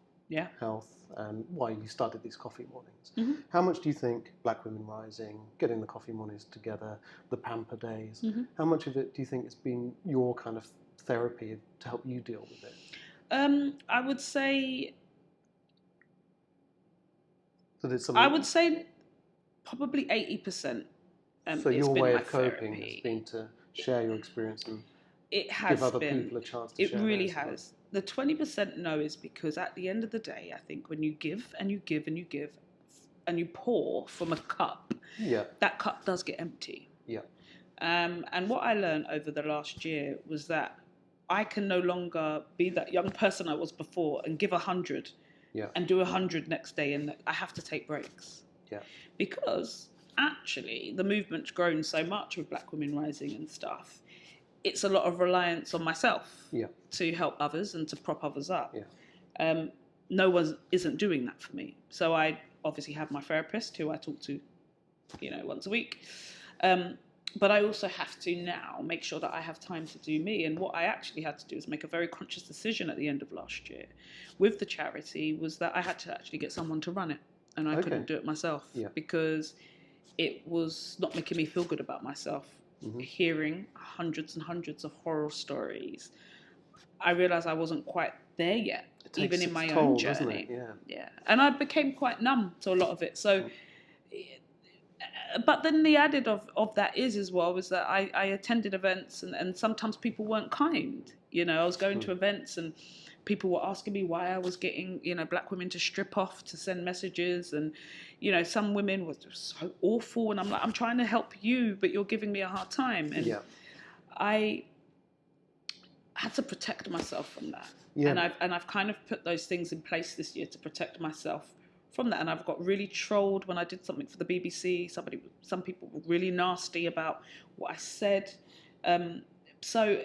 health and why you started these coffee mornings. How much do you think Black Women Rising, getting the coffee mornings together, the Pamper Days, how much of it do you think has been your kind of therapy to help you deal with it? I would say. So I would say probably 80%. So your way of coping has been to share your experience and give other people a chance to share. It really has. The 20% no is because at the end of the day, I think when you give and you give and you give, and you pour from a cup, that cup does get empty. And what I learned over the last year was that I can no longer be that young person I was before and give 100 and do 100 next day, and I have to take breaks. Because actually the movement's grown so much with Black Women Rising and stuff. It's a lot of reliance on myself to help others and to prop others up. No one isn't doing that for me. So I obviously have my therapist who I talk to, once a week. But I also have to now make sure that I have time to do me. And what I actually had to do is make a very conscious decision at the end of last year with the charity, was that I had to actually get someone to run it. And I couldn't do it myself because it was not making me feel good about myself. Hearing hundreds and hundreds of horror stories, I realised I wasn't quite there yet, even in my own journey. Yeah, and I became quite numb to a lot of it. So, but then the added of that is as well was that I attended events and sometimes people weren't kind. You know, I was going to events and people were asking me why I was getting, you know, black women to strip off to send messages, and you know, some women were just so awful, and I'm like, I'm trying to help you, but you're giving me a hard time, and I had to protect myself from that. And I've kind of put those things in place this year to protect myself from that. And I've got really trolled when I did something for the BBC. Some people were really nasty about what I said. So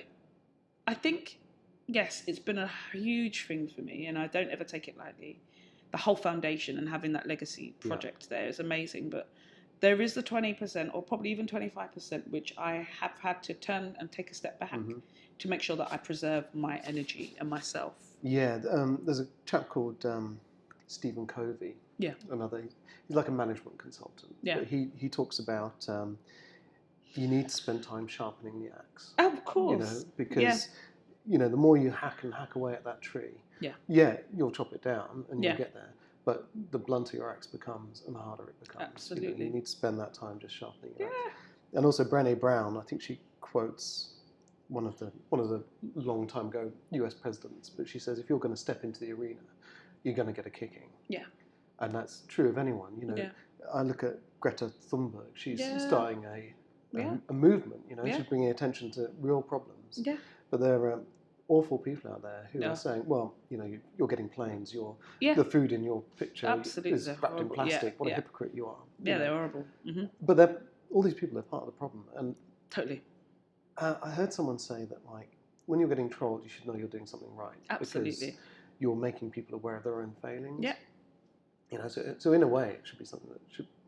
I think, yes, it's been a huge thing for me, and I don't ever take it lightly. The whole foundation and having that legacy project there is amazing, but there is the 20% or probably even 25%, which I have had to turn and take a step back to make sure that I preserve my energy and myself. Yeah, there's a chap called Stephen Covey. Yeah. He's like a management consultant. Yeah. But he talks about you need to spend time sharpening the axe. Oh, of course. You know, because you know, the more you hack away at that tree, you'll chop it down and you'll get there. But the blunter your axe becomes and the harder it becomes. Absolutely. You know, you need to spend that time just sharpening your axe. And also Brené Brown, I think she quotes one of the long time ago US presidents, but she says if you're going to step into the arena, you're going to get a kicking. Yeah. And that's true of anyone. You know, I look at Greta Thunberg. She's starting a movement. You know, she's bringing attention to real problems. Yeah. But there are awful people out there who are saying, well, you know, you're getting planes. The food in your picture is wrapped in plastic. What a hypocrite you are. Yeah, they're horrible. Mm-hmm. But all these people are part of the problem. And totally. I heard someone say that, like, when you're getting trolled, you should know you're doing something right. Absolutely. Because you're making people aware of their own failings. Yeah. You know, so in a way, it should be something that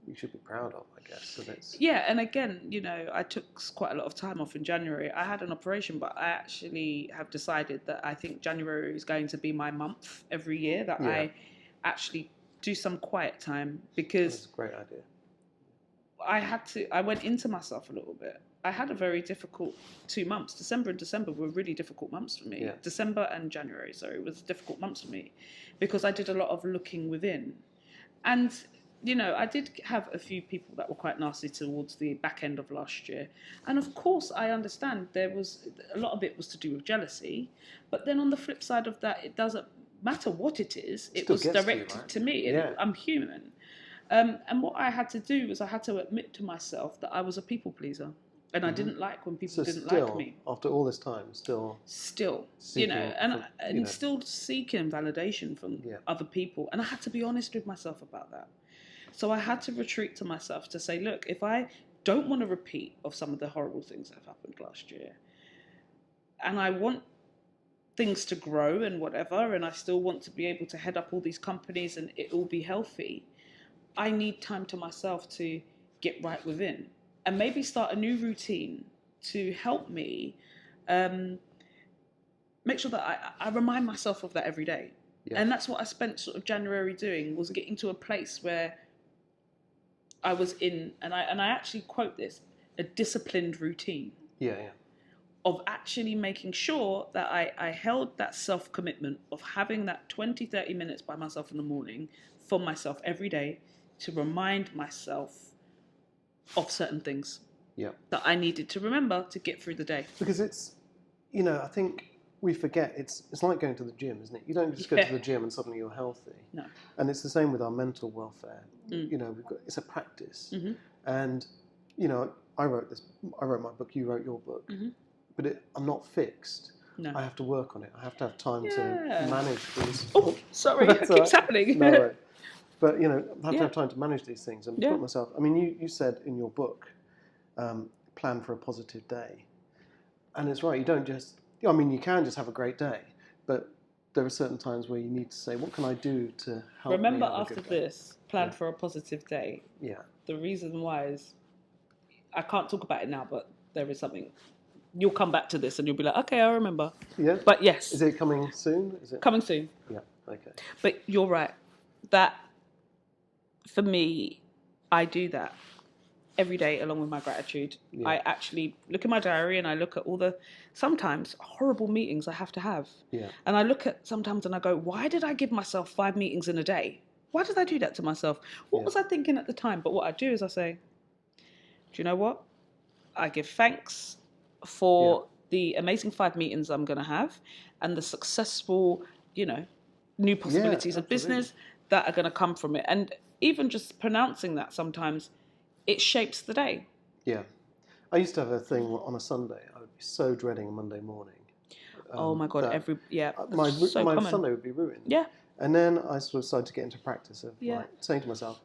you should be proud of, I guess. And again, you know, I took quite a lot of time off in January. I had an operation, but I actually have decided that I think January is going to be my month every year that I actually do some quiet time, because that's a great idea. I went into myself a little bit. I had a very difficult 2 months. December and December were really difficult months for me. Yeah. December and January, was difficult months for me because I did a lot of looking within. And, you know, I did have a few people that were quite nasty towards the back end of last year. And of course, I understand there was a lot of it was to do with jealousy. But then on the flip side of that, it doesn't matter what it is. It was directed to me. Yeah. I'm human. And what I had to do was I had to admit to myself that I was a people pleaser. And I didn't like when people didn't like me. After all this time, still, you know, and still seeking validation from other people. And I had to be honest with myself about that. So I had to retreat to myself to say, look, if I don't want to repeat of some of the horrible things that have happened last year, and I want things to grow and whatever, and I still want to be able to head up all these companies and it all be healthy, I need time to myself to get right within. And maybe start a new routine to help me make sure that I remind myself of that every day. Yeah. And that's what I spent sort of January doing, was getting to a place where I was in, and I actually quote this, a disciplined routine. Of actually making sure that I held that self-commitment of having that 20, 30 minutes by myself in the morning for myself every day to remind myself of certain things that I needed to remember to get through the day. Because it's, you know, I think we forget, it's like going to the gym, isn't it? You don't just go to the gym and suddenly you're healthy. No. And it's the same with our mental welfare. You know, it's a practice. Mm-hmm. And, you know, I wrote my book, you wrote your book, but I'm not fixed. No. I have to work on it. I have to have time to manage these. Oh, sorry, it keeps happening. No way. But, you know, I have to have time to manage these things and put myself... I mean, you said in your book, plan for a positive day. And it's right, you don't just... I mean, you can just have a great day, but there are certain times where you need to say, what can I do to help Remember me have after this, plan for a positive day. Yeah. The reason why is... I can't talk about it now, but there is something... You'll come back to this and you'll be like, okay, I remember. Yeah? But yes. Is it coming soon? Coming soon. Yeah, okay. But you're right. That... For me, I do that every day along with my gratitude. Yeah. I actually look at my diary and I look at all the sometimes horrible meetings I have to have. Yeah. And I look at sometimes and I go, why did I give myself 5 meetings in a day? Why did I do that to myself? What was I thinking at the time? But what I do is I say, do you know what? I give thanks for the amazing 5 meetings I'm going to have and the successful, new possibilities of business that are going to come from it. And even just pronouncing that sometimes, it shapes the day. Yeah. I used to have a thing on a Sunday. I would be so dreading a Monday morning. Oh my God, my common. Sunday would be ruined. Yeah. And then I sort of started to get into practice of Yeah. saying to myself,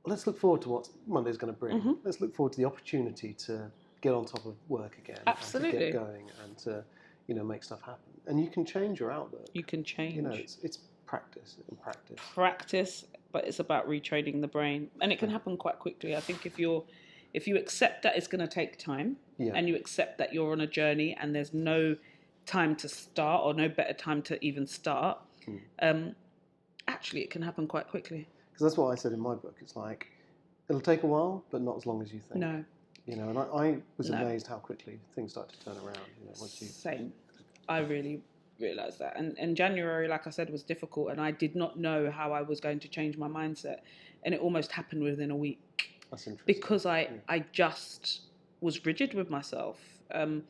let's look forward to what Monday's going to bring. Mm-hmm. Let's look forward to the opportunity to get on top of work again. Absolutely. And to get going and to, make stuff happen. And you can change your outlook. You can change. It's practice and practice. Practice, but it's about retraining the brain. And it can happen quite quickly. I think if you accept that it's going to take time and you accept that you're on a journey and there's no time to start or no better time to even start, actually it can happen quite quickly. Because that's what I said in my book. It's like, it'll take a while, but not as long as you think. No. And I was amazed how quickly things started to turn around. Same. I really realised that. And January, like I said, was difficult and I did not know how I was going to change my mindset. And it almost happened within a week. That's interesting. Because I just was rigid with myself. And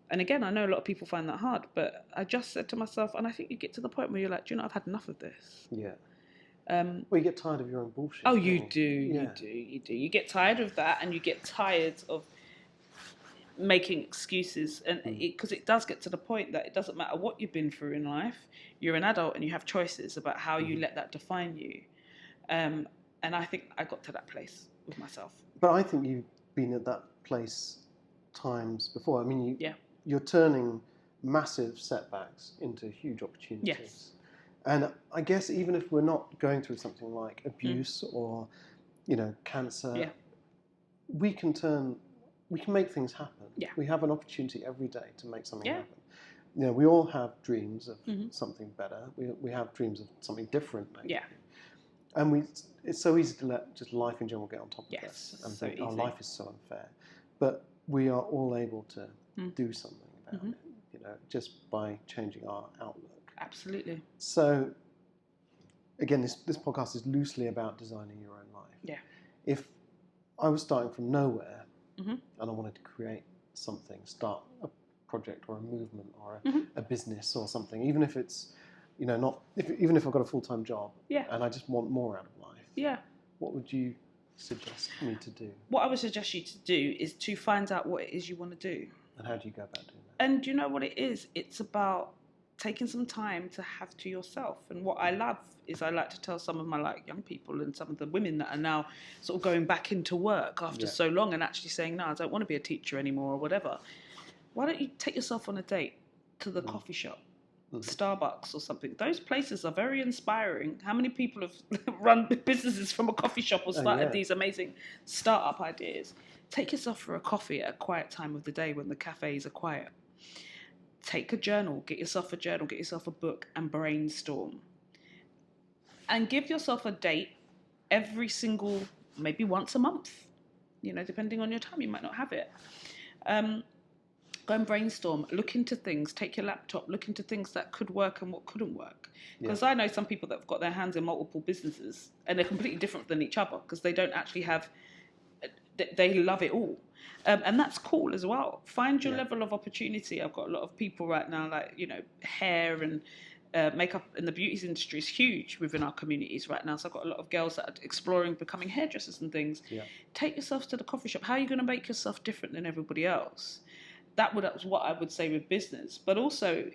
again, I know a lot of people find that hard, but I just said to myself, and I think you get to the point where you're like, do you know, I've had enough of this. Yeah. Well, you get tired of your own bullshit. Oh, you do. You get tired of that, and you get tired of making excuses, and because it does get to the point that it doesn't matter what you've been through in life. You're an adult, and you have choices about how you let that define you. And I think I got to that place with myself. But I think you've been at that place times before. I mean, you're turning massive setbacks into huge opportunities. Yes. And I guess even if we're not going through something like abuse or, cancer, we can make things happen. Yeah. We have an opportunity every day to make something happen. We all have dreams of something better. We have dreams of something different, maybe. Yeah. And it's so easy to let just life in general get on top of us and so think, easy. Life is so unfair. But we are all able to do something about it, just by changing our outlook. Absolutely. So, again, this podcast is loosely about designing your own life. Yeah. If I was starting from nowhere and I wanted to create something, start a project or a movement or a business or something, even if it's, even if I've got a full-time job and I just want more out of life, what would you suggest me to do? What I would suggest you to do is to find out what it is you want to do. And how do you go about doing that? And you know what it is? It's about taking some time to have to yourself. And what I love is I like to tell some of my young people and some of the women that are now sort of going back into work after so long and actually saying, no, I don't want to be a teacher anymore or whatever. Why don't you take yourself on a date to the coffee shop, Starbucks or something? Those places are very inspiring. How many people have run businesses from a coffee shop or started these amazing startup ideas? Take yourself for a coffee at a quiet time of the day when the cafes are quiet. Take a journal, get yourself a book and brainstorm. And give yourself a date every single, maybe once a month. Depending on your time, you might not have it. Go and brainstorm, look into things, take your laptop, look into things that could work and what couldn't work. Because I know some people that have got their hands in multiple businesses and they're completely different than each other because they don't actually have, they love it all. And that's cool as well. Find your level of opportunity. I've got a lot of people right now, hair and makeup in the beauty industry is huge within our communities right now. So I've got a lot of girls that are exploring becoming hairdressers and things. Yeah. Take yourself to the coffee shop. How are you going to make yourself different than everybody else? That was what I would say with business. But also,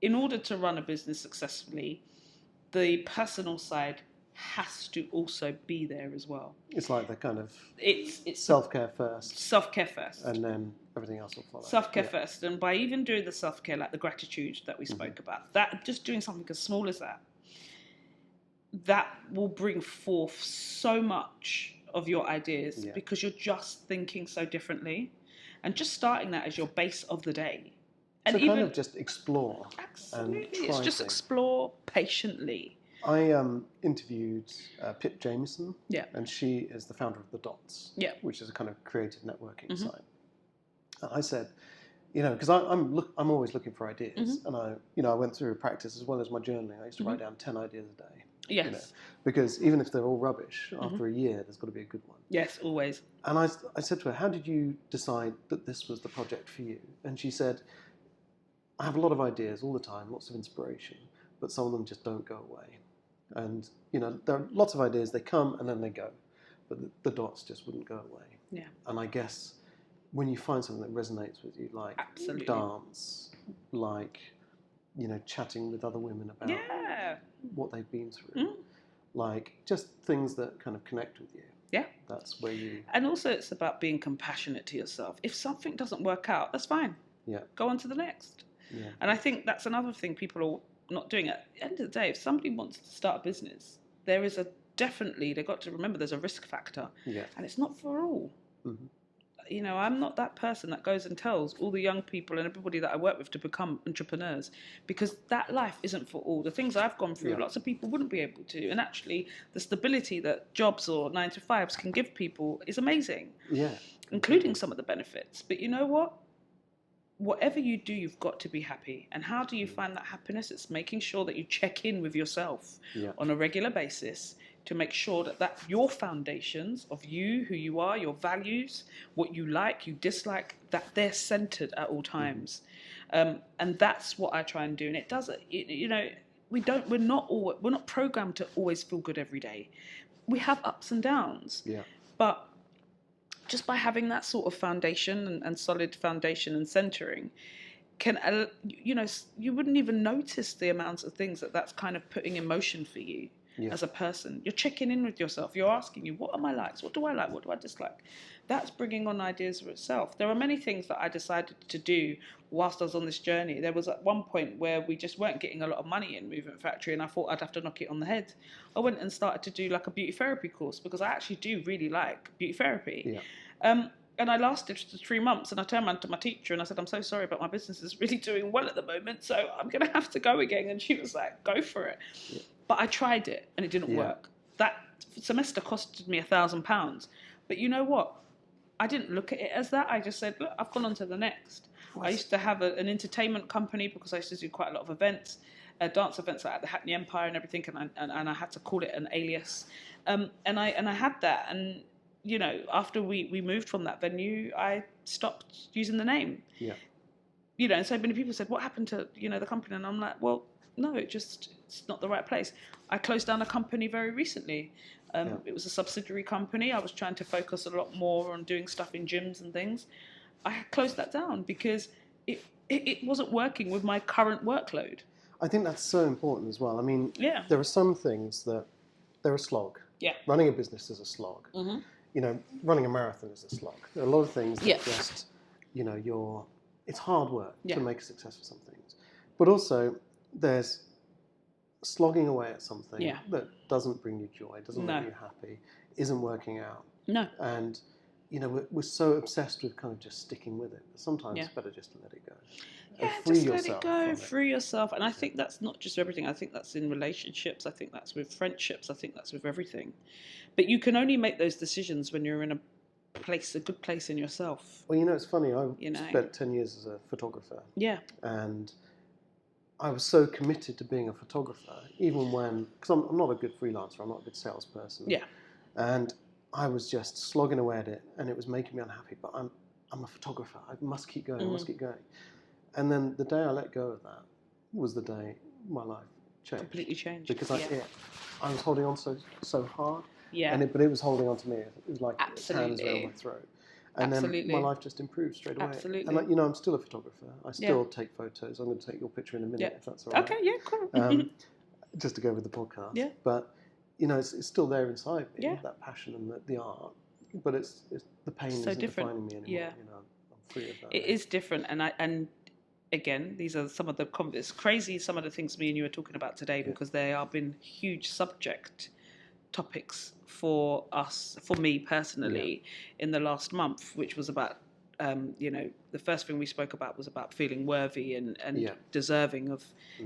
in order to run a business successfully, the personal side has to also be there as well. It's like the kind of it's self-care first. Self-care first. And then everything else will follow. Self-care first. And by even doing the self-care, like the gratitude that we spoke about, that just doing something as small as that will bring forth so much of your ideas because you're just thinking so differently. And just starting that as your base of the day. And so kind of just explore. Absolutely. And it's just explore patiently. I interviewed Pip Jamieson, Yeah. and she is the founder of The Dots, Yeah. which is a kind of creative networking site. And I said, because I'm always looking for ideas, and I went through a practice as well as my journaling. I used to write down 10 ideas a day. Yes. Because even if they're all rubbish, after a year, there's got to be a good one. Yes, always. And I said to her, how did you decide that this was the project for you? And she said, I have a lot of ideas all the time, lots of inspiration, but some of them just don't go away. And, there are lots of ideas, they come and then they go, but the dots just wouldn't go away. Yeah. And I guess when you find something that resonates with you, like Absolutely. dance, like, chatting with other women about what they've been through, like just things that kind of connect with you. Yeah. That's where you... And also it's about being compassionate to yourself. If something doesn't work out, that's fine. Yeah. Go on to the next. Yeah. And I think that's another thing people are not doing. At the end of the day, if somebody wants to start a business, there is they've got to remember there's a risk factor. Yeah. And it's not for all. Mm-hmm. I'm not that person that goes and tells all the young people and everybody that I work with to become entrepreneurs, because that life isn't for all. The things I've gone through, lots of people wouldn't be able to. And actually, the stability that jobs or 9-to-5s can give people is amazing. Yeah. Including some of the benefits. But you know what? Whatever you do, you've got to be happy. And how do you find that happiness? It's making sure that you check in with yourself on a regular basis to make sure that your foundations of you, who you are, your values, what you like, you dislike, that they're centered at all times. And that's what I try and do. And it does, we're not programmed to always feel good every day. We have ups and downs. Yeah. But just by having that sort of foundation and solid foundation and centering, you wouldn't even notice the amounts of things that's kind of putting in motion for you as a person. You're checking in with yourself. You're asking you, what are my likes? What do I like? What do I dislike? That's bringing on ideas for itself. There are many things that I decided to do whilst I was on this journey. There was at one point where we just weren't getting a lot of money in Movement Factory, and I thought I'd have to knock it on the head. I went and started to do like a beauty therapy course, because I actually do really like beauty therapy. Yeah. And I lasted for 3 months, and I turned around to my teacher and I said, I'm so sorry, but my business is really doing well at the moment, so I'm going to have to go again. And she was like, go for it. Yeah. But I tried it and it didn't work. That semester costed me £1,000. But you know what? I didn't look at it as that. I just said, look, I've gone on to the next. I used to have an entertainment company, because I used to do quite a lot of events, dance events like at the Hackney Empire and everything, and I had to call it an alias. And I had that, and after we moved from that venue, I stopped using the name. Yeah. And so many people said, what happened to, the company? And I'm like, well, no, it's not the right place. I closed down a company very recently. It was a subsidiary company. I was trying to focus a lot more on doing stuff in gyms and things. I closed that down because it wasn't working with my current workload. I think that's so important as well. I mean, there are some things that they're a slog. Yeah. Running a business is a slog. Mm-hmm. Running a marathon is a slog. There are a lot of things that just, it's hard work to make a success of some things. But also, there's slogging away at something that doesn't bring you joy, doesn't make you happy, isn't working out. No. And, we're so obsessed with kind of just sticking with it. Sometimes it's better just to let it go. Yeah, just let it go, free yourself. And I think that's not just everything. I think that's in relationships. I think that's with friendships. I think that's with everything. But you can only make those decisions when you're in a good place in yourself. Well, it's funny. I spent 10 years as a photographer. Yeah. And I was so committed to being a photographer, even when, because I'm not a good freelancer, I'm not a good salesperson. Yeah. And I was just slogging away at it, and it was making me unhappy. But I'm a photographer. I must keep going. I must keep going. And then the day I let go of that was the day my life changed. Completely changed. Because I was holding on so hard. Yeah. But it was holding on to me. It was like hands around my throat. And then my life just improved straight away. Absolutely. And I'm still a photographer. I still take photos. I'm going to take your picture in a minute, if that's all right. Okay, yeah, cool. Just to go with the podcast. Yeah. But, it's still there inside me, that passion and the art. But it's the pain isn't defining me anymore. Yeah. I'm free of that. It is different. And again, these are some of it's crazy, some of the things me and you are talking about today, because they have been huge subject topics for us, for me personally, in the last month, which was about The first thing we spoke about was about feeling worthy and Yeah. deserving of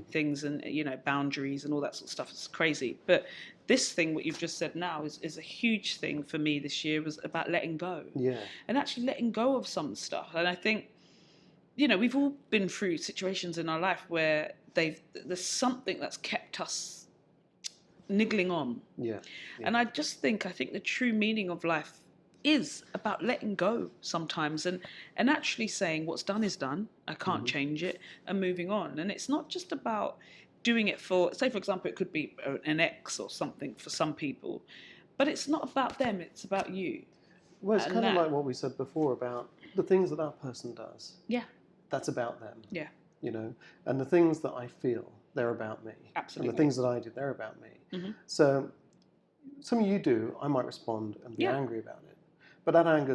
things, and boundaries and all that sort of stuff. It's crazy. But this thing, what you've just said now, is a huge thing for me this year, was about letting go. Yeah. And actually letting go of some stuff. And I think, we've all been through situations in our life where there's something that's kept us niggling on. Yeah. And I think the true meaning of life is about letting go sometimes, and actually saying what's done is done, I can't change it, and moving on. And it's not just about doing it for, say for example, it could be an ex or something for some people, but it's not about them, it's about you. Well, it's kind of like what we said before about the things that person does. Yeah. That's about them. Yeah. And the things that I feel, they're about me. Absolutely. And the things that I do, they're about me. Mm-hmm. So something you do, I might respond and be angry about it. But that anger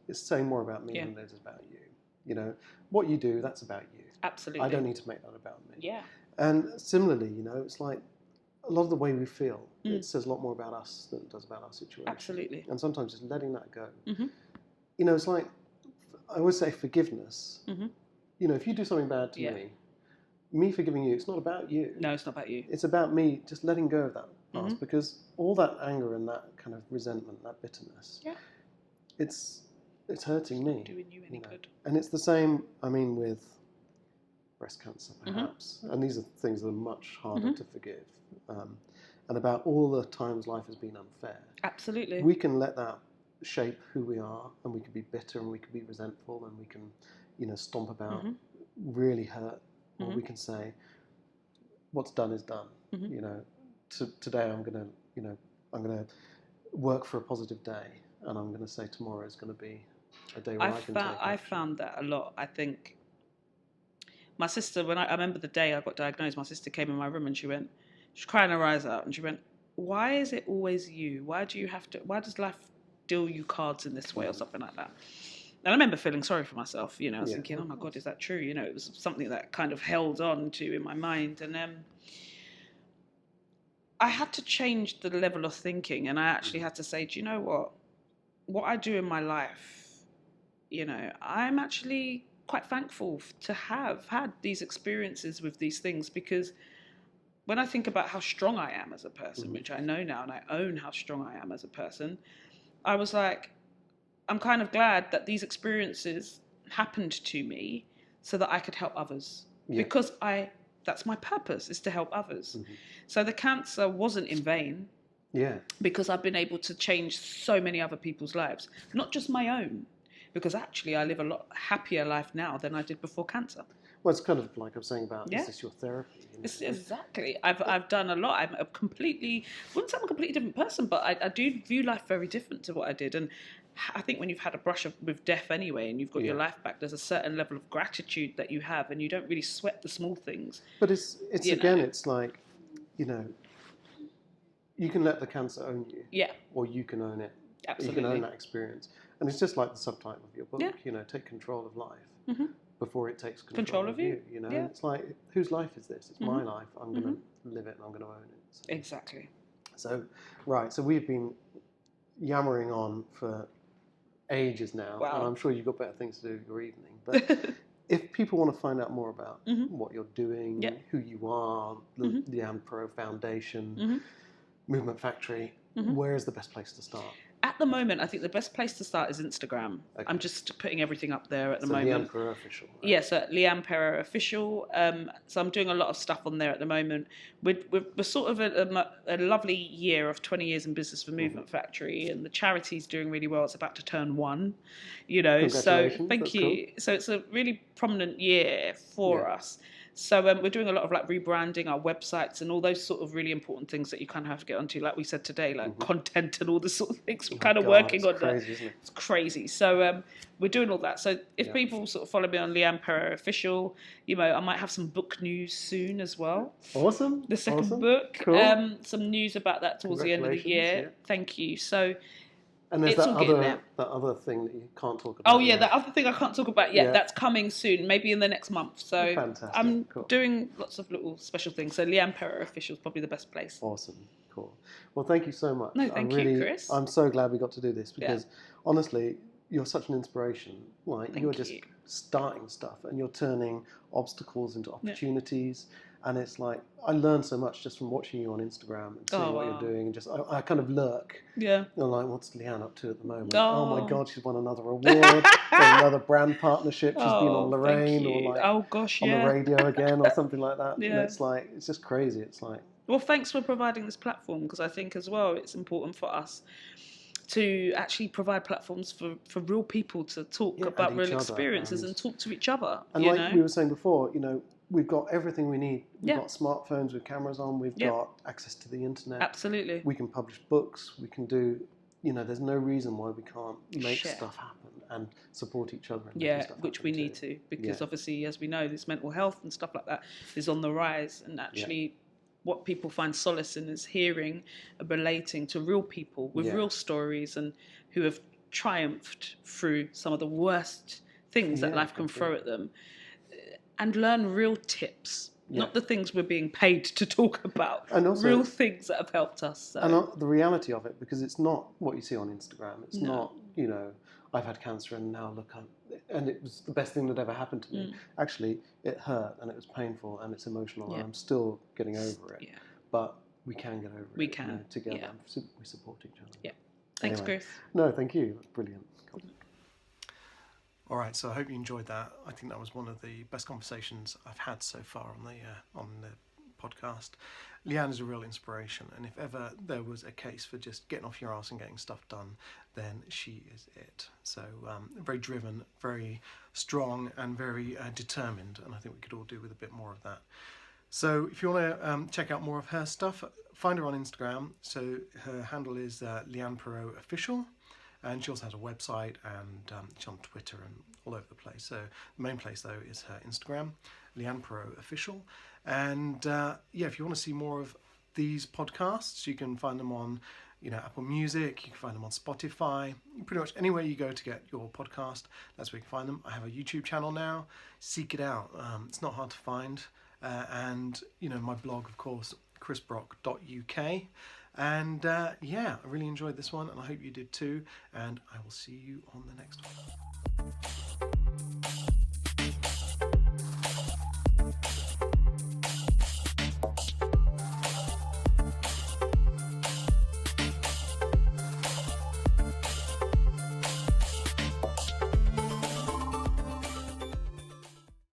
is saying more about me than it is about you. What you do, that's about you. Absolutely. I don't need to make that about me. Yeah. And similarly, it's like a lot of the way we feel, it says a lot more about us than it does about our situation. Absolutely. And sometimes just letting that go. Mm-hmm. It's like, I always say forgiveness. Mm-hmm. If you do something bad to me forgiving you, it's not about you. No, it's not about you. It's about me just letting go of that past, because all that anger and that kind of resentment, that bitterness, it's hurting me. Not doing you any good. And it's the same, with breast cancer, perhaps. And these are things that are much harder to forgive. And about all the times life has been unfair. Absolutely. We can let that shape who we are, and we can be bitter, and we can be resentful, and we can, stomp about, really hurt, or we can say, what's done is done. Today I'm gonna work for a positive day, and I'm gonna say tomorrow is gonna be a day where I found that a lot. I think my sister, when I remember the day I got diagnosed, my sister came in my room and she was crying her eyes out, and she went, "Why is it always you? Why does life deal you cards in this way?" or something like that. And I remember feeling sorry for myself. I was thinking, "Oh my God, is that true?" It was something that kind of held on to in my mind, and I had to change the level of thinking, and I actually had to say, do you know what? What I do in my life, I'm actually quite thankful to have had these experiences with these things, because when I think about how strong I am as a person, which I know now, and I own how strong I am as a person, I was like, I'm kind of glad that these experiences happened to me so that I could help others. Yeah. Because that's my purpose, is to help others. Mm-hmm. So the cancer wasn't in vain. Yeah. Because I've been able to change so many other people's lives, not just my own. Because actually I live a lot happier life now than I did before cancer. Well, it's kind of like I'm saying about, is this your therapy? It's exactly. I've done a lot. I'm wouldn't say I'm a completely different person, but I do view life very different to what I did. And I think when you've had a brush with death anyway, and you've got your life back, there's a certain level of gratitude that you have, and you don't really sweat the small things. But it's like, you can let the cancer own you. Yeah. Or you can own it. Absolutely. You can own that experience. And it's just like the subtitle of your book, take control of life before it takes control of you. Yeah. It's like, whose life is this? It's my life. I'm going to live it and I'm going to own it. So. Exactly. So we've been yammering on for ages now. Wow. And I'm sure you've got better things to do with your evening. But if people want to find out more about what you're doing, who you are, the Leanne Pero Foundation, Movement Factory, where is the best place to start? At the moment, I think the best place to start is Instagram. Okay. I'm just putting everything up there at the moment. Leanne Pero Official. Right? Yes, Leanne Pero Official. So I'm doing a lot of stuff on there at the moment. We're sort of a lovely year of 20 years in business for Movement Factory, and the charity's doing really well. It's about to turn 1, So thank you. Cool. So it's a really prominent year for us. So we're doing a lot of rebranding our websites and all those sort of really important things that you kind of have to get onto, like we said today, like content and all the sort of things we're kind of working on. Crazy, isn't it? It's crazy. So we're doing all that. So if people sort of follow me on Leanne Pero Official, I might have some book news soon as well. Awesome. The second book. Cool. Some news about that towards the end of the year. Yeah. Thank you. So. And there's that other thing that you can't talk about. Oh, yeah, that other thing I can't talk about yet. Yeah. That's coming soon, maybe in the next month. So fantastic. I'm doing lots of little special things. So Leanne Pero Official is probably the best place. Awesome. Cool. Well, thank you so much. No, thank you, Chris. I'm so glad we got to do this because, honestly, you're such an inspiration. Like Thank you're just you. starting stuff, and you're turning obstacles into opportunities. And it's like I learned so much just from watching you on Instagram and seeing what you're doing, and just I kind of lurk. Yeah. I'm like, what's Leanne up to at the moment? Oh, Oh my God, she's won another award, another brand partnership. She's been on thank Lorraine or you. like Oh gosh, on the yeah. radio again or something like that. And Yeah. it's like it's just crazy. It's like, Well, thanks for providing this platform, because I think as well it's important for us to actually provide platforms for real people to talk about real experiences and talk to each other. And you like know? we were saying before, we've got everything we need. We've Yeah. got smartphones with cameras on. We've got access to the internet. Absolutely. We can publish books. We can do. There's no reason why we can't make Share. stuff happen and support each other. And Yeah, stuff which we need to, because obviously, as we know, this mental health and stuff like that is on the rise, and actually what people find solace in is hearing and relating to real people with real stories and who have triumphed through some of the worst things that life can throw at them, and learn real tips, not the things we're being paid to talk about, and also real things that have helped us. So. And the reality of it, because it's not what you see on Instagram. It's not, I've had cancer and now look, and it was the best thing that ever happened to me. Actually, it hurt and it was painful and it's emotional and I'm still getting over it. Yeah. But we can get over it. We can. Together. Yeah. We support each other. Yeah. Thanks, anyway. Chris. No, thank you. That's brilliant. All right, so I hope you enjoyed that. I think that was one of the best conversations I've had so far on the podcast. Leanne is a real inspiration, and if ever there was a case for just getting off your arse and getting stuff done, then she is it. So very driven, very strong, and very determined, and I think we could all do with a bit more of that. So if you want to check out more of her stuff, find her on Instagram. So her handle is Leanne Pero Official. And she also has a website, and she's on Twitter and all over the place. So the main place, though, is her Instagram, Leanne Pero Official. And if you want to see more of these podcasts, you can find them on Apple Music. You can find them on Spotify. Pretty much anywhere you go to get your podcast, that's where you can find them. I have a YouTube channel now. Seek it out. It's not hard to find. And my blog, of course, chrisbrock.uk. And I really enjoyed this one, and I hope you did too. And I will see you on the next one.